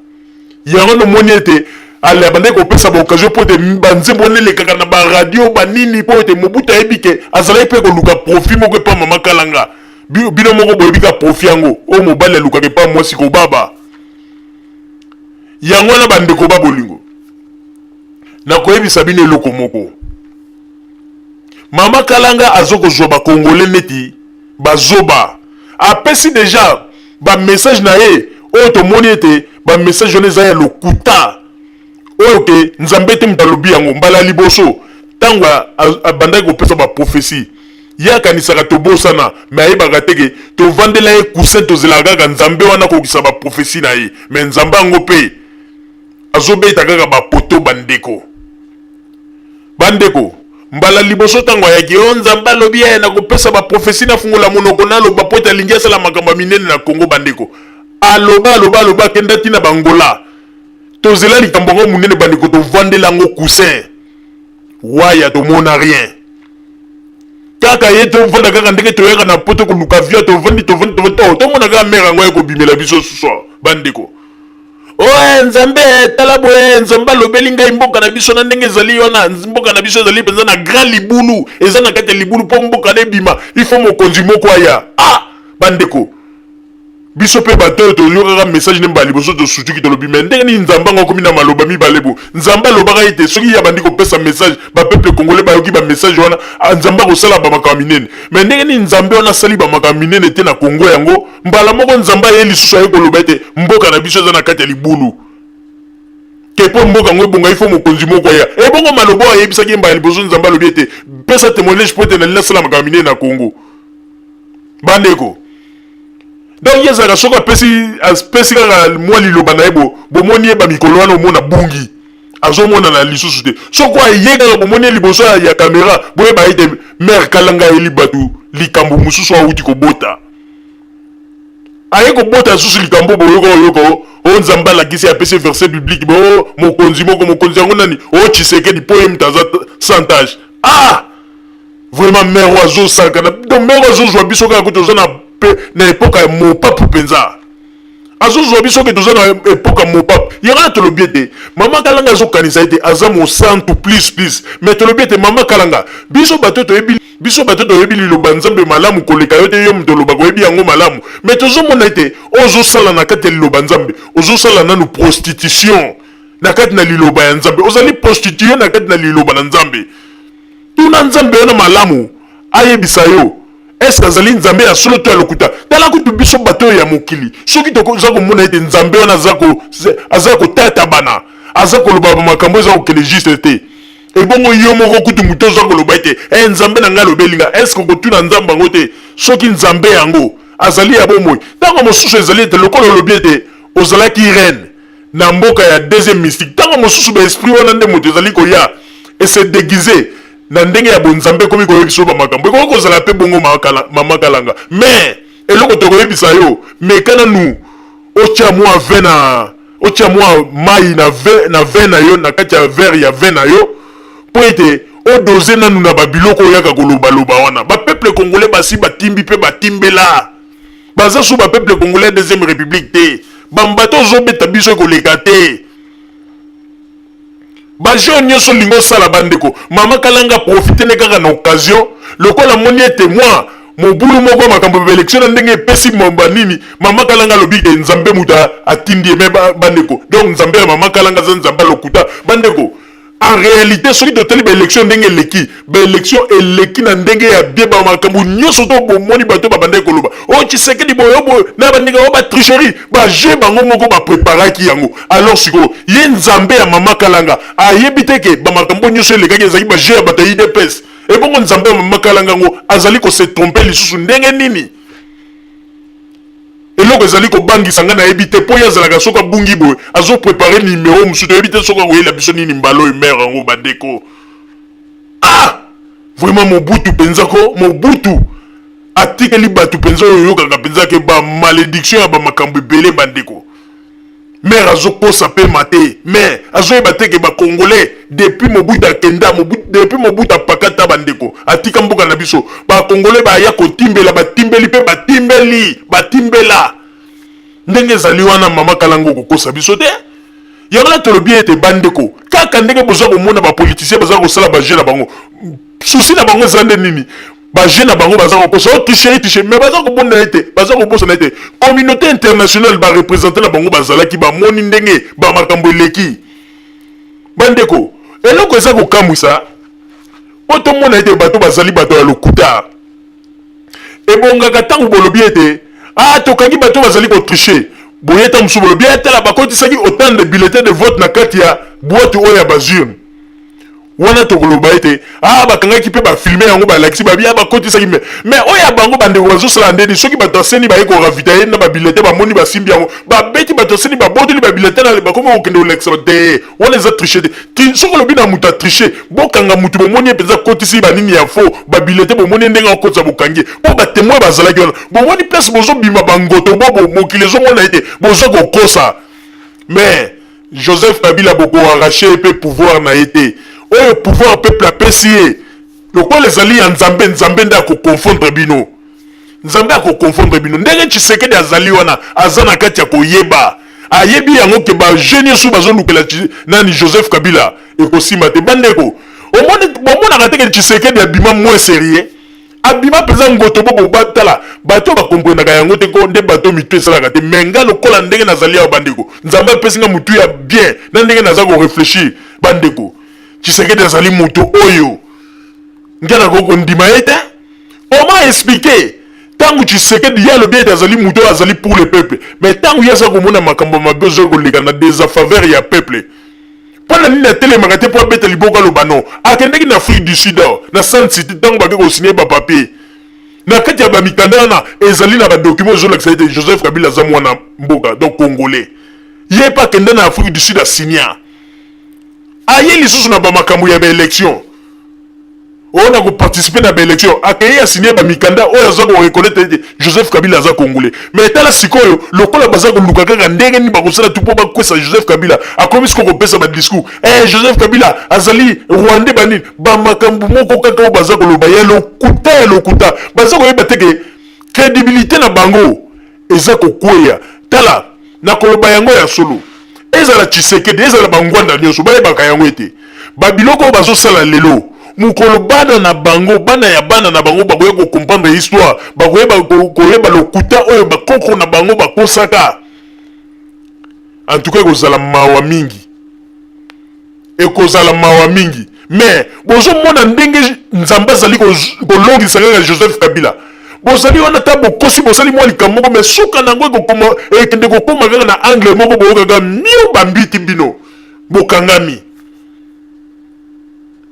yango nomoni ete ale abandaki kopesa baoccasion mpo ete banzembo wana elekaka na baradio banini mpo ete Mobutu ayebi ke azalaki mpe koluka profit moko epa mama kalanga bino moko boyebi ka profit yango oyo mobali alukaka epa mwasi kobaba yango wana bandeko babolingo nakoyebisa bino eloko moko mama kalanga azokozwa bakongole neti bazoba apesi deja bamessage na ye oyo tomoni ete bamessage wana eza ya lokuta oyo ke nzambe te moto alobi yango mbala liboso ntango abandaki kopesa baprofesi ye akanisaka tobosana me ayebaka teke tovandela ye kusin tozelaka kaka nzambe wana kokisa baprofesi na ye me nzambe yango mpe azobeta kaka bapoto bandeko mbala liboso ntango ayaki o nzambe alobi ye nakopesa baprofesi nafungola monoko naloba po ete alingi asala makambo minene na Kongo bandeko aloba akenda ntina bangola tozela likambo ngo munene bandeko tovandela yango coussin waya tomona rien kaka ye tovanda kaka ndenge toyaka na poto koluka via tovandi tomona kaka mere yango ekobimela biso soir bandeko oye nzambe tala boye nzambe alobeli ngai mboka na biso na ndenge ezali wana mboka na biso ezali mpenza na grand libulu eza na kati ya libulu mpo mboka na ebima ifo mokonzi moko aya bandeko biso pe bato oyo tolokaka message ne mbala liboso tosutuki tolobi me ndenge nini nzambe ango akomi na maloba mibale bo nzambe alobaka ete soki ya bandi kopesa message bapeuple congolais bayoki bamessage wana nzambe akosala bamakambo minene me ndenge nini nzambe wana asali bamakambo minene te na Kongo yango mbala moko nzambe aye lisusu aye koloba ete mboka na biso eza na kati ya libulu ke po mboka yango ebonga ifo mokonzi moko ya ebongo maloba oyo ayebisaki mbala liboso nzambe alobi ete pesa témoignage po ete nalingi asala makambo minene na Kongo bandeko donc yezaka soko apesi kaka mwa liloba na ye bomoni ye bamikolo wana omona bungi azomona na lisusu te soko aye kaka bomoni ye liboso ya kamera boyeba ete mere kalanga ayeli bato likambo mosusu awuti kobota aye kobota lisusu likambo boyoka o nzambe alakisi apesi verset biblique bo mokonzi yango nani o Tshisekedi po ye mutu aza santage vraiment mere azosakana donc mere azozwa biso kaka kuti oza na époque ya mopapu mpenza azozwa biso ke toza na époque ya mopapu yango na tolobi ete mama kalanga azokanisa ete aza mosantu plus mais tolobi ete mama kalanga biso bato toyebi liloba nzambe malamu koleka yo te yo moto olobaka oyebi yango malamu mais tozomona ete ozosala na kati ya liloba nzambe ozosala nanu prostitution na kati na liloba ya nzambe ozali prostitution na kati na liloba na nzambe tuna nzambe wana malamu ayebisa yo est-ce azali nzambe ya solo to ya lokuta tala kutu biso bato ya mokili soki toza komona ete nzambe wana aza kotata bana aza koloba makambo eza kokele juste te ebongo yo moko kutu moto oza koloba ete nzambe na ngai alobelinga est-ce okotuna nzambe yango te soki nzambe yango azali ya bomoi ntango mosusu ezali ete lokola olobi ete ozalaki reine na mboka ya deuxième mystique ntango mosusu baesprit wana nde moto ezali koya ese déguisé na ndenge ya bonzambe komi koyebisa bamakambo ekoki kozala mpe bongo mama kalanga mais eloko tokoyebisa yo mekana nu otya mwa mai na vin na yo na kati ya verre ya vin na yo po ete o doze nanu na babiloko yaka koloba loba wana ba peuple congolais basi batimbi pe batimbela baza sous ba peuple congolais deuxième république te bambato zobeta biso koleka te ba jeune nyonso lingo sala bandeko mama kalanga profiter ne kaka na occasion lokola moni témoin mobulu moko makambo ba élection ndenge pesi momba nini mama kalanga lobi ke nzambe muta atindi me bandeko donc nzambe ya mama kalanga za nzamba lokuta bandeko en réalité soki totali baélection ndenge eleki baélection eleki na ndenge ya bie bamakambo nyonso to bomoni bato babandaki koloba o Tshisekedi boyo boyo na bandenge o batricherie baje bango moko bapreparaki yango alors sikoyo ye nzambe ya mama kalanga ayebi te ke bamakambo nyonso elekaki ezalaki baje ya bato ya UDPS ebongo nzambe ya mama kalanga ngo azali kose trompe lisusu ndenge nini eloko ezali kobangisa nga nayebi te mpo ye azalaka soki abungi boye azoprepare nimero mosusu toyebi te soki akoyela biso nini mbala oyo mere yango bandeko vraiment mobutu mpenza ko mobutu atikeli bato mpenza oyo oyokaka mpenza ke bamalédiction ya bamakambo ebele bandeko mere azokosa mpe mate mais azoyeba te ke bacongolais depuis mobutu akenda depuis mobutu apakata bandeko atika mboka na biso bacongolais baya kotimbela batimbeli mpe batimbela ndenge ezali wana mama kalanga kokosa biso te yango na tolobi ete bandeko kaka ndenge boza komona bapoliticien baza kosala baje na bango susi na bango eza nde nini baje na bango baza kokosa triche mais baza kobonda ete baza kobosana ete communauté internationale barepresente na bango bazalaki bamoni ndenge bamakambo eleki bandeko eloko eza kokamwisa po tomona ete bato bazali bato ya lokuta ebongaka ntango bolobi ete tokangi bato bazali kotriche boye ta mosusu bolobi etala bakotisaki autant de bulletins de vote na kati ya boîte oyo ya bazurne wana tokoloba ete bakangaki mpe bafilme yango balakisi babi bakotisaki mais oyo ya bango bandeko bazosala ndeni soki bato aseni baye koravitaye na babilete bamoni basimbi yango babeti bato aseni baboteli babilete na bakomi kokende kolekisa te wana eza triche te soki olobi na moto atriche bokanga motu bomoni ye mpenza kotisi banini ya fo babilete bomoni ndenge akotisa bokangi mpo batemoin bazalaki wana bomoni place bozobima bangoto bo mokili ezomona ete boza kokosa mais Joseph Kabila boko arraché mpe pouvoir na ye te oyo pouvoir peuple apesi ye lokola ezali ya nzambe nde akokonfondre bino nzambe akokonfondre bino ndenge Tshisekedi azali wana aza na kati ya koyeba ayebi yango ke bajeune nyonso bazolukela nani Joseph Kabila ekosima te bandeko omonaka teke Tshisekedi abima moins sérieux abima mpenza ngoto bo batala bato bakomprenaka yango te ko nde bato mitu esalaka te menga lokola ndenge nazali awa bandeko nzambe apesi nga mutu ya bien na ndenge naza koreflechir bandeko Tshisekedi azali moto oyo ngana koko ndima ete oma expliquer tangu Tshisekedi ya lobi ete azali moto azali pour le peuple mais tangu yasa komona makambo mabe ozo koleka na désafaveur ya peuple pona nini atelemaka te po abeta liboka loba non akendeki na Afrique du Sud na Sun City tangu bake kosigner bapapier na kati ya bamikanda wana ezali na badocument ezolakisa ete Joseph Kabila aza mwana mboka donc congolais ye pa akende na Afrique du Sud asinya aye lisusu na bamakambo ya baélection oyo na koparticipe na baélection akeye asigné bamikanda oyo aza koreconnaître ete Joseph Kabila aza congolais mais tala sikoyo lokola baza koluka kaka ndenge nini bakosala tu mpo bakwesa Joseph Kabila akomi siko kopesa badiscours Joseph Kabila azali rwandais banini bamakambo moko kaka oyo baza koloba ya lokuta baza koyeba teke crédibilité na bango eza kokweya tala na koloba yango ya solo ezala Tshisekedi ezala bangwanda nyonso bayebaka yango ete babiloko oyo bazosala lelo mukolo bana na bango bana ya bana na bango bakoya kocomprendre histoire koyeba lokuta oyo bakoko na bango bakosaka en tout cas ekozala mawa mingi mais bozomona ndenge nzambe azali kolongisa kaka Joseph Kabila bozali wana ta bokosi bosali mwa likambo moko mais suka nango ekende kokoma kaka na angle moko boyokaka mio bambiti bino bokangami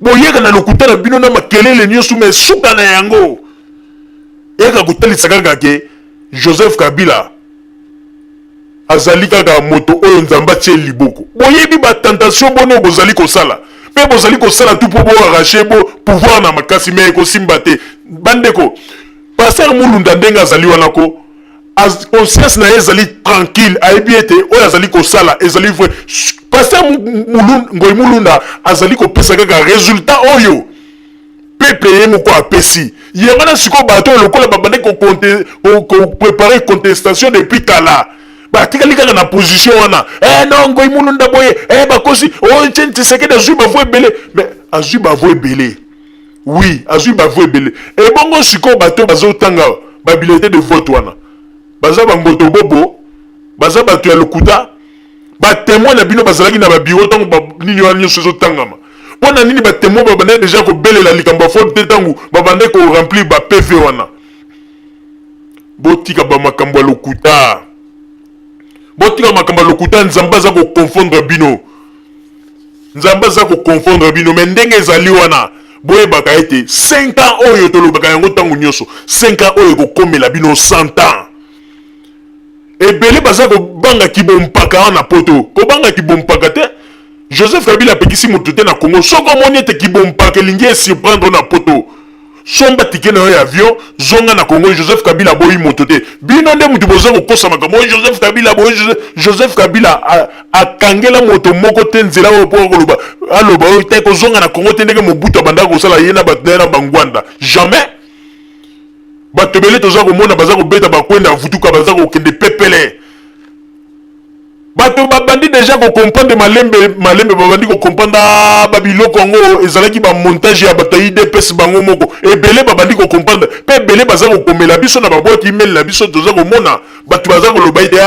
boyeka na lokuta na bino na makelele nyonso mais suka na yango yaka kotalisa kaka ke Joseph Kabila azali kaka moto oyo nzambe atie liboko boyebi batentation bono bozali kosala mpe bozali kosala tu mpo boarrache bo pouvoir na makasi me ekosimba te bandeko Pasteur Mulunda ndenge azali wana ko conscience na ye ezali tranquille ayebi ete oyo azali kosala ezali vrai Pasteur Ngoyi Mulunda azali kopesa kaka résultat oyo peuple ye moko apesi yango na siko bato lokola babande ko préparer contestation depuis kala batikali kaka na position wana non ngoy mulunda boye bakosi tien Tshisekedi azui bavo ebele mais azui bavo ebele oui azui bavo ebele et bongo siko bato bazotanga babilete de vote wana baza bangoto bobo baza bato ya lokuta batémoin na bino bazalaki na babiro ntango nini wana nyonso ezotangama mpona nini batémoin babande déjà kobelela likambo faute te ntango babande koremplir bapv wana botika bamakambo ya lokuta botika makambo ya lokuta nzambe aza koconfondre bino nzambe aza koconfondre bino me ndenge ezali wana boyebaka ete 5 ans oyo tolobaka yango ntango nyonso 5 ans oyo ekokomela bino 100 ans ebele baza kobanga kibompaka wana poto kobanga kibompaka te Joseph Kabila apekisi moto te na Congo soko omoni ete kibompaka elingi esurprendre na poto somba tike na yo ya avion zonga na Congo Joseph Kabila boyi moto te bino nde mutu boza kokosa makambo Joseph Kabila boyi Joseph Kabila akangela moto moko te nzela oyo po koloba aloba oyo te kozonga na Congo te ndenge mobutu abanda kosala ye na bato na bangwanda jamais bato ebele toza komona baza kobeta bakwenda vutuka baza kokende pepele bato babandi déjà comprendre malembe babandi comprendre babiloko yango ezalaki montage ya bato IDPS bango moko ebele babandi comprendre pe ebele baza kokomela biso na baboîte email na biso toza komona bato baza koloba ide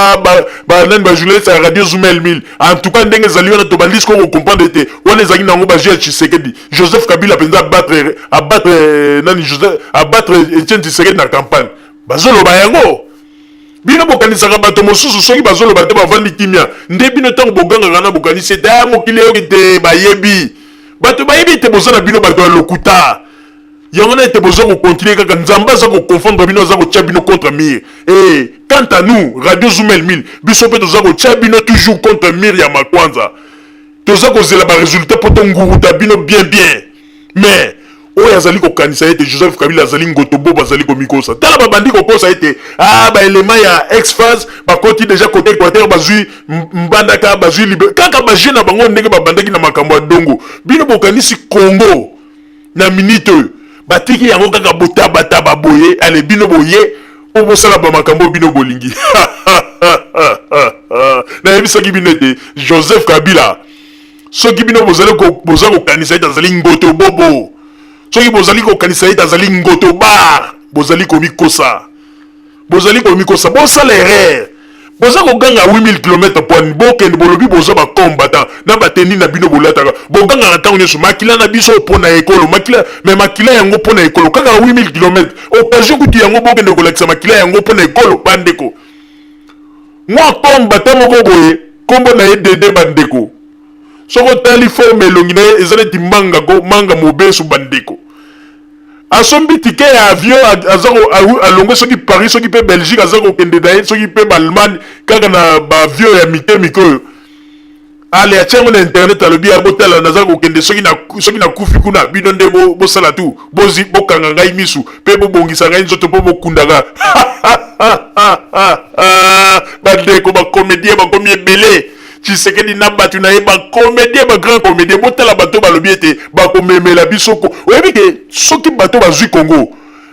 banani bajournaliste ya radio Zoomel 1000 en tout cas ndenge ezali wana tobandi siko comprendre te wana ezalaki nango bagia Tshisekedi Joseph Kabila penza abattre Etienne Tshisekedi na campagne bazoloba yango bino bokanisaka bato mosusu soki bazoloba te bavandi kimia nde bino ntango bogangaka na bokanisi ete mokili oyoki te bayebi bato bayebi ete boza na bino bato ya lokuta yango na ete boza kokontinue kaka nzambe aza koconfondre bino aza kotia bino contre mire quant à nous radio Zoomel 1000 biso mpe toza kotia bino toujours contre mire ya makwanza toza kozela baresultat mpo tonguruta bino bien mais oyo azali kokanisa ete Joseph Kabila azali ngoto bo bazali komikosa tala babandi kokosa ete baelema ya ex-phase bakoti déjà côté Équateur bazwi mbandaka bazwi libe kaka baje na bango ndenge babandaki na makambo ya dongo bino bokanisi Congo na minute batiki yango kaka botabata boye ale bino boye po bosala bamakambo bino bolingi nayebisaki bino ete Joseph Kabila soki bino boza kokanisa ete azali ngoto bobo soki bozali kokanisa ete azali ngoto bar bozali komikosa bosala erreur boza koganga 8000 km poani bokende bolobi boza bakombata na bateni na bino bolataka boganga na ntango nyonso makila na biso mpo na ekolo makila yango mpo na ekolo kaka 8000 km occasion kutu yango bokende kolakisa makila yango mpo na ekolo bandeko mwa kombata moko boye kombo na ye dede bandeko soko tali forme elongi na ye eza neti manga mobesu bandeko asombi tike ya avion alongo soki Paris soki pe Belgique aza kokende na ye soki pe Allemagne kaka na baavion ya mike oyo ale atiango na internet alobi ya botala naza kokende soki na kufi kuna bino nde bosala tu bokanga ngai misu pe bobongisa ngai nzoto mpo bokundaka bandeko bacomédien bakomi ebele Tshisekedi na batu na ye bacomédien grand comédien botala bato balobi ete bakomemela bisoko oyebi ke soki bato bazwi Congo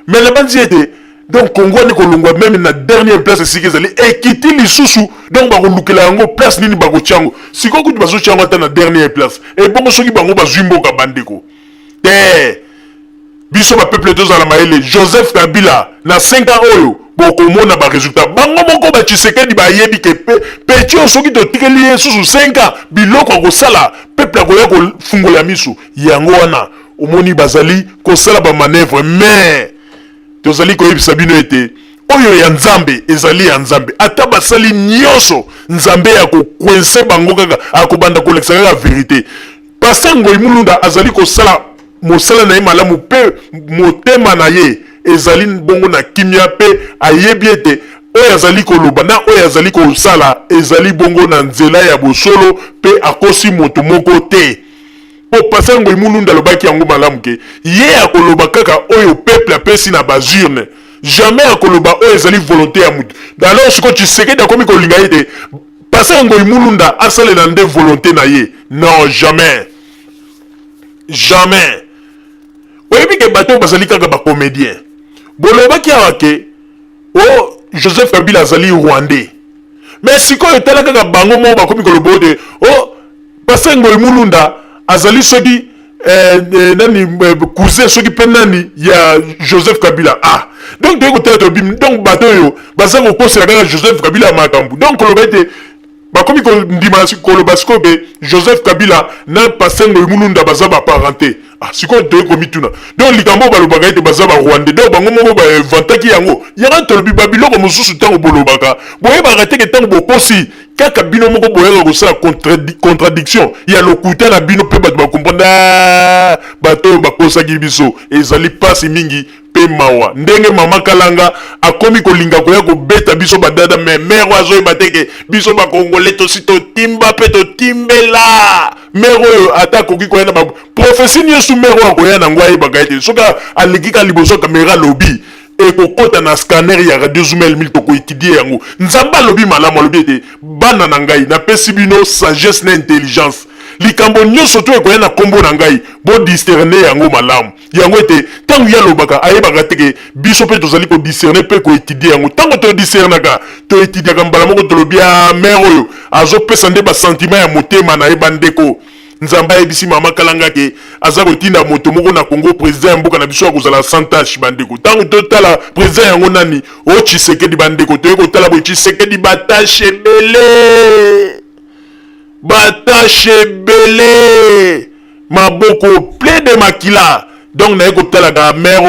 mais la bandi ete donc Congo ni kolongwa même na dernière place esiki ezali ekiti lisusu donc bakolukela yango place nini bakotiango sikoyo kutu bazotiango ata na dernière place ebongo soki bango bazwi mboka bandeko te biso bapeuple tozala mayele Joseph Kabila na 5 ans oyo bokomona baresultat bango moko batshisekedi bayebi ke peti oyo soki totikeli ye susu 5 ans biloko akosala peuple akoya kofungola miso yango wana omoni bazali kosala bamanevre mais tozali koyebisa bino ete oyo ya nzambe ezali ya nzambe ata basali nyonso nzambe ya kokwense bango kaka akobanda kolekisa kaka verité Pasteur Ngoyi Mulunda azali kosala mosala na ye malamu pe motema na ye ezali bongo na kimia pe ayebi ete oyo azali koloba na oyo azali kosala ezali bongo na nzela ya bosolo pe akosi moto moko te po Pasteur Ngoyi Mulunda alobaki yango malamu ke ye akoloba kaka oyo peuple apesi na bazurne jamais akoloba oyo ezali volonté ya mutu alors siko Tshisekedi akomi kolinga ete Pasteur Ngoyi Mulunda asalela nde volonté na ye non jamais boyebi ke bato bazali kaka ba comédien bolobaki awa ke o Joseph Kabila azali rwandais mais sikoyo tala kaka bango mo bakomi koloba te o Pasengo Mulunda azali soki nani cousin soki pe nani ya Joseph Kabila donc de côté to bim donc bato yo bazango kosela kaka Joseph Kabila makambu donc koloba te bakomi ko ndima koloba sikobe Joseph Kabila na Pasengo Mulunda bazaba parenté sikoyo to ko mituna donc likambo balobaka ete bazaba rwandais donc bango moko ba vantaki yango yaka tolobi babiloko mosusu tango bolobaka boye ba rateke tango bokosi kaka bino moko boyaka kosala contradiction ya lokuta na bino pe bato bakomprendre bato bakosaki biso ezali pasi mingi pe mawa ndenge mama Kalanga akomi kolinga koya kobeta biso badada me mero azoyeba teke biso bakongole tosi totimba pe totimbela mero oyo ata akoki koya na baprofesi nyonso mero akoya nango ayebaka ete soki aleki ka liboso kamera lobi ekokota na scanner ya radio Zoomel 1000 toko étudier yango nzamba alobi malamu alobi ete bana na ngai napesi bino sagesse na intelligence likambo nyonso to ekoya na kombo na ngai bo discerner yango malamu yango ete tango ya lobaka ayebaka teke biso pe tozali ko discerner pe ko étudier yango tango to discernaka to étudier ka mbala moko tolobi ya mère oyo azopesa nde ba sentiment ya motema na yeba ndeko nzamba ebisi mama Kalanga ke aza kotinda moto moko na Congo président mboka na biso akozala santache bandeko tango totala président yango nani o Tshisekedi bandeko to ekotala bo Tshisekedi batache belé maboko plein de makila donc na ekotala ka mère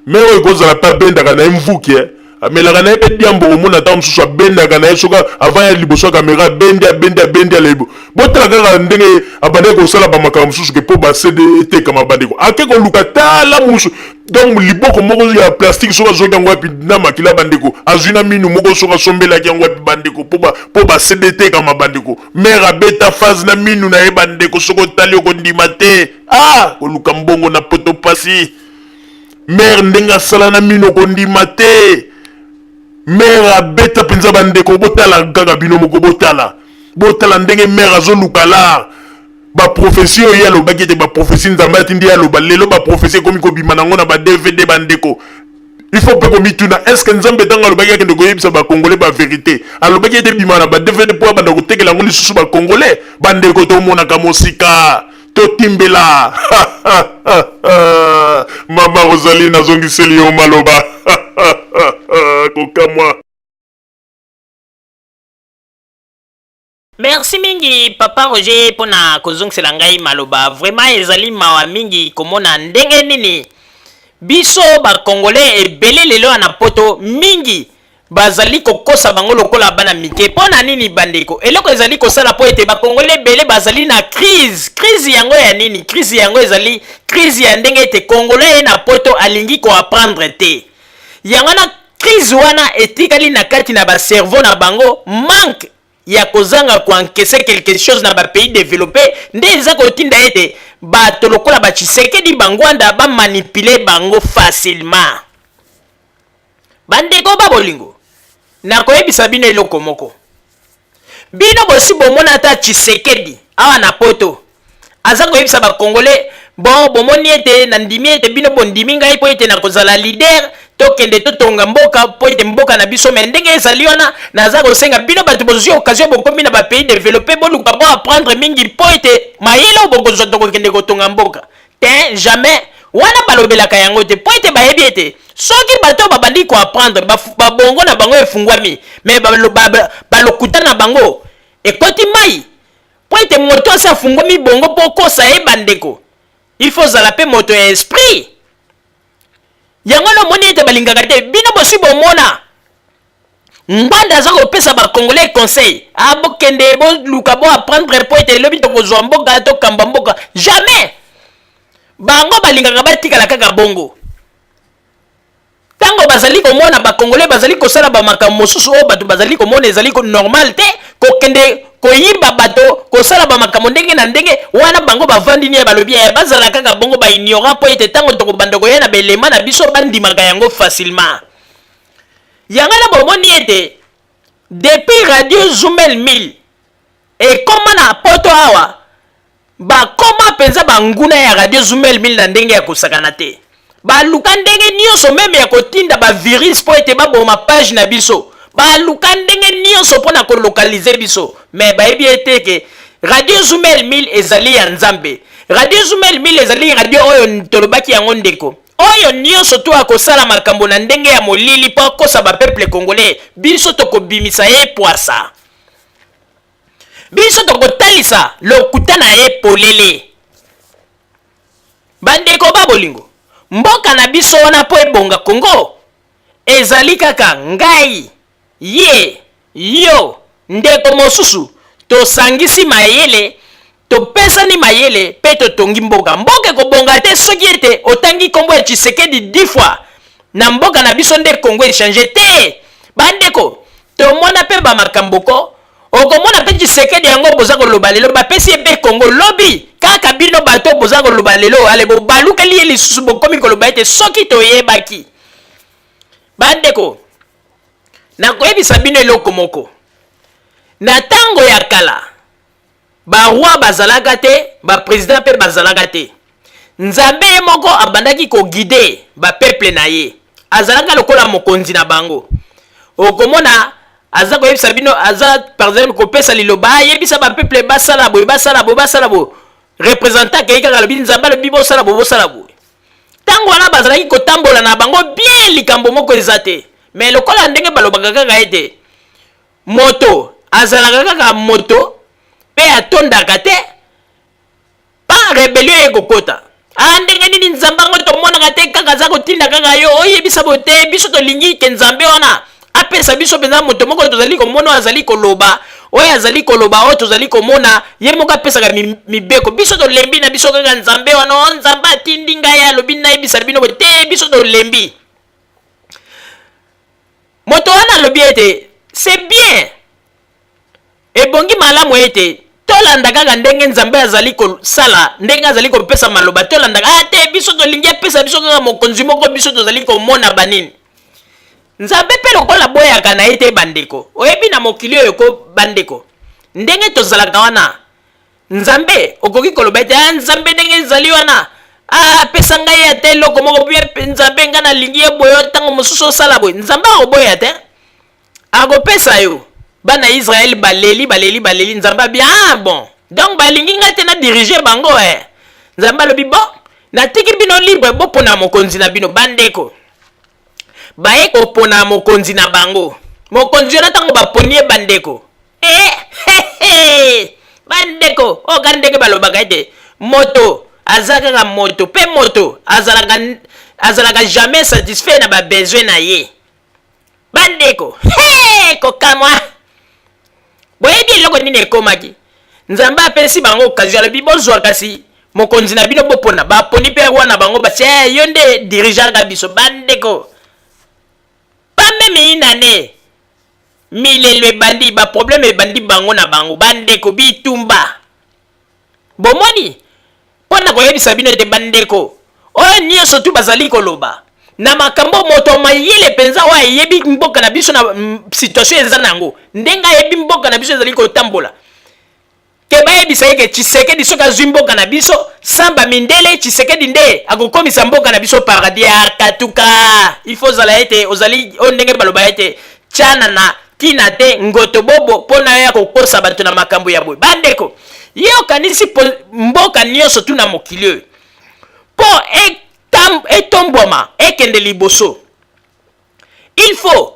oyo kozala pa bendaka na mvuki amelaka na pe diambo omona ta msusu abendaka na soka avant ya liboso kamera bendia lebo botala kaka ndenge abandeko kosala ba makambo msusu ke po ba cd eteka mabandeko akeko luka tala musu donc liboko moko ya plastique soka zoka ngwapi na makila bandeko azuna minu moko soka sombela ki ngwapi bandeko po ba cd eteka mabandeko mera beta phase na minu na ebandeko soko tali ko ndima te koluka mbongo na poto pasi mer ndenga sala na minu ko ndima te mère beta penza bandeko botala kaka bino moko botala ndenge mère azoluka la ba prophétie oyo alobaki te ba prophétie nzamba atindi aloba lelo ba prophétie komi kobima nango na ba DVD bandeko il faut pas komituna est-ce que nzambe tanga alobaki akende koyebisa ba congolais ba vérité alobaki te bima na ba DVD po bandako tekela ngo lisusu ba congolais bandeko to mona ka mosika to timbela mama Rosaline azongiseli yo maloba kokamwa. Merci mingi papa Roger pona kozongisela ngai maloba vraiment ezali mawa mingi komona ndenge nini biso ba congolais ebele lelo na poto mingi bazali kokosa bango lokola bana mike pona nini bandeko eloko ezali kosala po ete ba congolais ebele bazali na crise yango ya nini crise yango ezali crise ya ndenge ete congolais na poto alingi ko apprendre te yango na crise wana etikali na kati na ba cerveau na bango manque ya kozanga ko encaisser quelque chose na ba pays développé nde eza kotinda ete bato lokola ba Tshisekedi bangwanda ba manipuler bango facilement bandeko ba bolingo na koyebisa bino eloko moko bino bosi bomona ata Tshisekedi awa na poto aza koyebisa ba congolais bon bomoni ete na ndimi ete bino bondimi ngai po ete na kozala leader tokende totonga mboka po ete mboka na biso me ndenge ezali wana naza kosenga bino bato bozwi occasion bokomi na bapays développé boluka bo apprendre mingi po ete mayele oyo bokozwa tokokende kotonga mboka te jamais wana balobelaka yango te po ete bayebi ete soki bato babandi koapprendre babongo na bango efungwami me balokuta na bango ekoti mai po ete moto asi afungwami bongo po kosa ye bandeko il faut zala pe moto ya esprit yango lomoni ete balingaka te bino bosi bomona mbanda aza kopesa bacongolais conseil bokende boluka bo apprendre po ete elobi tokozwa mboka tokamba mboka jamais bango balingaka batikala kaka bongo tango bazali komona bacongolais bazali kosala bamakambo mosusu oyo bato bazali komona ezali normal te kokende koyiba bato kosala bamakambo ndenge na ndenge wana bango bavandi nie balobi bazala kaka bongo baignora po ete tango tokobanda koya na belema na biso bandimaka yango facilement yango na bomoni ete depuis radio Zoomel 1000 ekoma na poto awa bakoma penza banguna ya radio Zumel 1000 na ndenge ya kosakana te. Baluka ndenge nyonso meme ya kotinda ba virus po ete baboma page na biso. Baluka ndenge nyonso pona kolokalize biso. Mais bayebi ete ke radio Zumel 1000 ezali ya Nzambe. Radio Zumel 1000 ezali radio oyo tolobaki yango ndeko. Oyo nyonso to akosala makambo na ndenge ya molili po akosa ba peuple congolais. Biso tokobimisa ye poasa. Biso tokotalisa lokuta na ye polele. Bandeko babolingo. Mboka na biso wana po ebonga Congo. Ezali kaka ngai, ye, yo, ndeko mosusu. Tosangisi mayele, topesani mayele, pe totongi mboka. Mboka kobonga te soki ete otangi kombo ya Tshisekedi 10 fois. Na mboka na biso nde Congo change te. Bandeko, tomona pe ba makamboko. Okomona pe Tshisekedi yango boza koloba lelo bapesi ebe Congo lobi kaka bino bato boza koloba lelo ale bo baluka liye lisusu bokomi koloba ete soki toyebaki. Bandeko, nakoyebisa bino eloko moko. Na tango ya kala ba roi bazalaka te, ba président pe bazalaka te. Nzambe moko abandaki ko guider ba peuple na ye. Azalaka lokola mokonzi na bango. Okomona aza koyebisa bino aza par exemple kopesa liloba yebisa ba peuple basala bo représentant ke kaka lobi Nzambe lobi bosala bo tango wana bazalaki kotambola na bango bien likambo moko ezate mais lokola ndenge balobaka kaka ete moto azalaka kaka moto pe atondaka te pa rebellion ekokota ndenge nini Nzambe ngo tomonaka te kaka za kotinda kaka yo oyebisa bote biso tolingi ke Nzambe wana apesa biso penza moto moko tozali komona azali koloba oyo azali koloba oyo tozali komona ye moko apesaka mibeko biso tolembi na biso kaka Nzambe wana Nzambe atindi ngai alobi nayebisa bino te biso tolembi moto wana alobi ete c'est bien ebongi malamu ete tolanda kaka ndenge Nzambe azali kosala ndenge azali kopesa maloba tolandaka te biso tolingi apesa biso kaka mokonzi moko biso tozali komona banini Nzambe pe lokola boyaka na ete bandeko oyebi na mokili oyo ko bandeko ndenge tozalaka wana Nzambe okoki koloba ete Nzambe ndenge ezali wana pesa ngai ya te loko moko bie Nzambe nga nalingi ye boyo ntango mosusu osala boye Nzambe akoboya te akopesa yo bana Israel baleli Nzambe bien bon donc balingi nga te na diriger bango Nzambe alobi bon natiki bino libre bopona mokonzi na bino bandeko baye kopona mokonzi na bango mokonzi na tango baponie bandeko bandeko okandeke balobaka ete moto azalaka moto pe moto azalaka jamais satisfait na ba besoin na ye bandeko kokamwa boyebi eloko nini ekomaki Nzambe apesi bango occasion alobi bozwa kasi mokonzi na bino bopona baponi pe wana bango basi yo nde dirigeant biso bandeko minane milelo ebandi ba problème ebandi bango na bango bandeko bitumba bomoni pona koyebisa bino ete bandeko oyo nyonso tu bazali koloba na makambo moto mayele penza oyo ayebi mboka na biso na situation eza nango ndenga ayebi mboka na biso ezali kotambola ke bayebisa ye ke Tshisekedi soki azwi mboka na biso samba mindele Tshisekedi nde akokomisa mboka na biso paradis akatuka il faut zala ete ozali ondenge baloba ete tchana na tina te ngoto bobo pona ya kokosa bato na makambo ya boye bandeko yo kanisi mboka nyonso tu na mokili oyo po etombwama ekende liboso il faut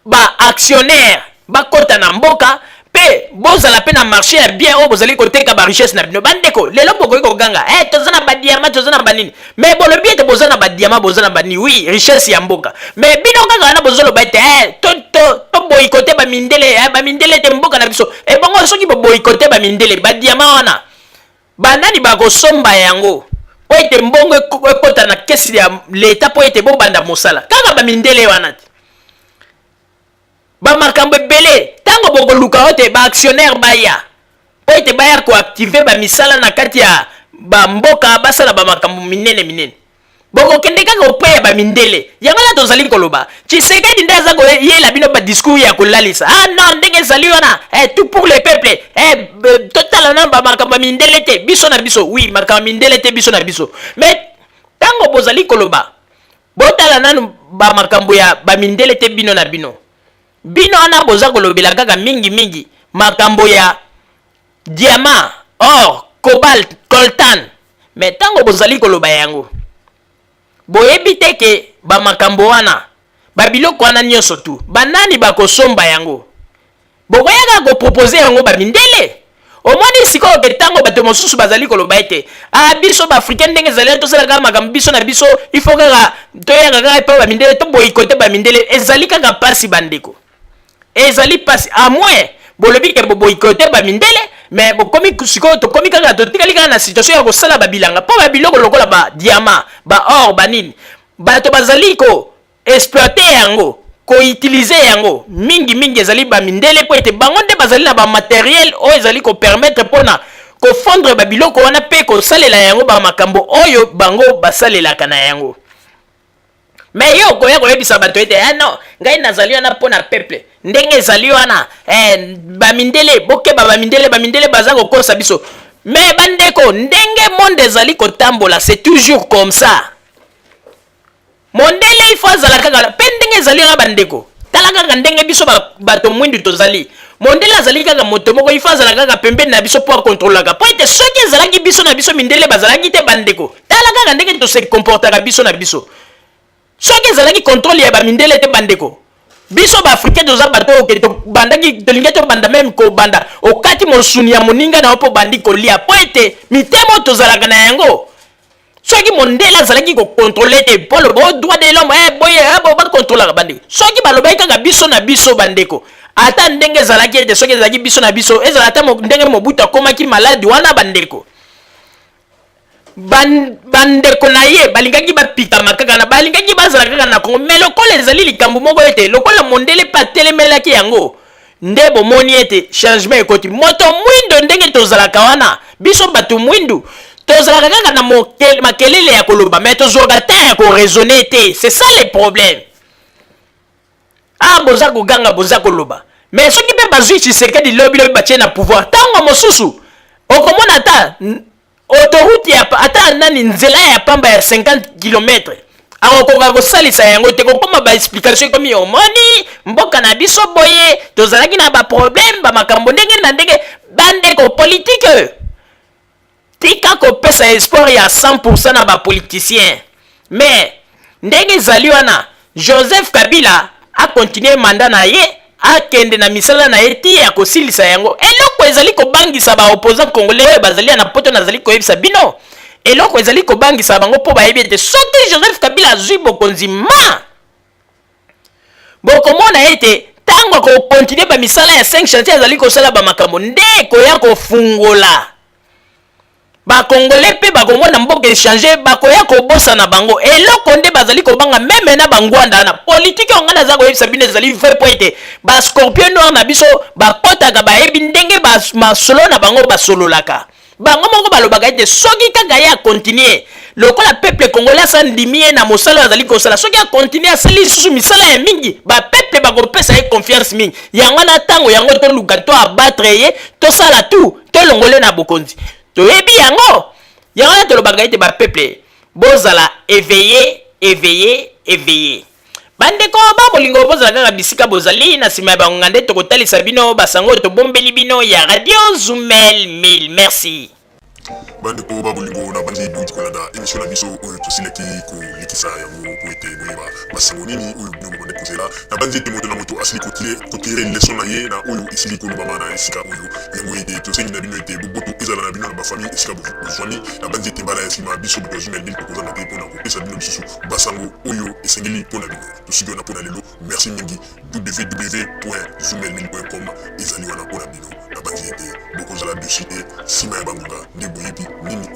ba actionnaire bakota na mboka pe bozala pe na marché ya bien o bozali koteka ba richesse na bino bandeko lelo bokoki koganga tozana ba diamant tozana banini mais bolobi ete bozana ba diamant bozana banini oui richesse ya mboka mais bino kaka wana bozolo ba ete to boyikote ba mindele te mboka na biso bongo soki boyikote ba mindele ba diamant wana banani bakosomba yango po ete mbongo ekota na kesi ya leta po ete bobanda mosala kaka ba mindele wana te ba makambo ebele tango bokoluka ote ba actionnaire baya po ete baya koactive ba misala na kati ya ba mboka basala ba makambo minene bokokende kaka opeya bamindele yango la tozali koloba Tshisekedi nde aza koyela bino badiscours ya kolalisa non ndenge ezali wana tout pour le peuple totala na bamakambo ya mindele te biso na biso oui makambo ya mindele te biso na biso mais ntango bozali koloba botala nanu bamakambo ya bamindele te bino na bino wana boza kolobela kaka mingi makambo ya diamant or cobalt coltan mais ntango bozali koloba yango boyebi te ke bamakambo wana babiloko wana nyonso tu banani bakosomba yango bokoyaka kopropose yango bamindele omoni sikoyo ke ntango bato mosusu bazali koloba ete biso baafricain ndenge ezali tosalaka makambo biso na biso ifo kaka toyaka kaka epa bamindele to boyikote bamindele ezali kaka pasi bandeko ezali pasi amwe bolobi ke boyikote bamindele mais bokomi sikoyo tokomi kaka totikali kaka na situation ya kosala babilanga mpo babiloko lokola badiamant baor banini bato bazali ko exploite yango koutilize yango mingi ezali bamindele mpo ete bango nde bazali na bamateriel oyo ezali kopermettre mpona kofondre babiloko wana mpe kosalela yango bamakambo oyo bango basalelaka na yango mais yo koya koyebisa bato ete non ngai nazali wana mpona peuple ndenge ezali wana bamindele bokeba bamindele baza kokosa biso mais bandeko ndenge monde ezali kotambola c'est toujours comme ça mondele ifo azala kaka mpe ndenge ezali wana bandeko tala kaka ndenge biso bato mwindu tozali mondele azali kaka moto moko ifo azala kaka pembeni na biso mpo akontrolaka mpo ete soki ezalaki biso na biso mindele bazalaki te bandeko tala kaka ndenge tose comportaka biso na biso soki ezalaki contrôle ya bamindele te bandeko biso baafricain toza bato oke tobandaki tolingi tobanda meme kobanda okati mosuni ya moninga na yo mpo bandi kolia mpo ete mitemo tozalaka na yango soki mondele azalaki kokontrole te mpo loba droit de l'homme boye bakontrolaka bandeko soki balobaki kaka biso na biso bandeko ata ndenge ezalaki ete soki ezalaki biso na biso ezala ata ndenge mobutu akomaki maladi wana bandeko bandeko na ye balingaki bapikama kaka na balingaki bazala kaka na Kongo mais lokola ezali likambo moko ete lokola mondele pa telemelaki yango nde bomoni ete changement ekoti moto mwindo ndenge tozalaka wana biso bato mwindu tozalaka kaka na makelele ya koloba mais tozwaka te ya koraisonne te c'est ça le problème boza koganga boza koloba mais soki mpe bazwi Tshisekedi lobi batie na pouvoir ntango mosusu okomona ata autoroute ata nani nzela ya pamba ya 50 km akokoka kosalisa yango te kokoma baexplication ekomi omoni mboka na biso boye tozalaki na baproblème bamakambo ndenge na ndenge bandeko politike tika kopesa espoir ya 100% na bapoliticien mais ndenge ezali wana Joseph Kabila akontinue manda na ye akende na misala na ye ti ya kosilisa yango eloko ezali kobangisa baopposant congolais oyo bazali na poto nazali koyebisa bino eloko ezali kobangisa bango mpo bayebi ete soki Joseph Kabila azwi bokonzi bokomona ete ntango akokontinue bamisala ya 5 chantier azali kosala bamakambo nde koya kofungola bakongole mpe bakomona mboka echange bakoya kobosana bango eloko nde bazali kobanga meme na bangwanda wana politike onga naza koyebisa bino ezali vrai po ete bascorpion noir na biso bakotaka bayebi ndenge masolo na bango basololaka bango moko balobaka ete soki kaka ye akontinue lokola peuple congolais asandimi ye na mosala azali kosala soki akontinue asali lisusu misala ya mingi bapeuple bakopesa ye confiance mingi yango na ntango yango toluka to abatre ye tosala tu tolongole na bokonzi toyebi yango na tolobaka ete bapeuple bozala éveillé bandeko bolingo bozala kaka bisika bozali na nsima ya bangonga nde tokotalisa bino basango tobombeli bino ya radio Zumel 1000 merci bandeko babolingo na bandi duti kolanda émission na biso oyo tosilaki kolikisa yango po ete boyeba basango nini oyo bino bobande kozela na bandi ete moto na moto asili kotire leson na ye na oyo esili kolobama na esika oyo yango ete tosengi na bino ete boboto ezala na bino na bafamille esika bozwani na bandi ete mbala ya nsima biso boto Zumel 1000 tokozanga te mpona kopesa bino lisusu basango oyo esengeli mpona bino tosiki wana mpona lelo merci mingi www.zumel1000.com ezali wana mpona bino na bandi ete bokozala dessus te nsima ya bangonga nde boyebi nini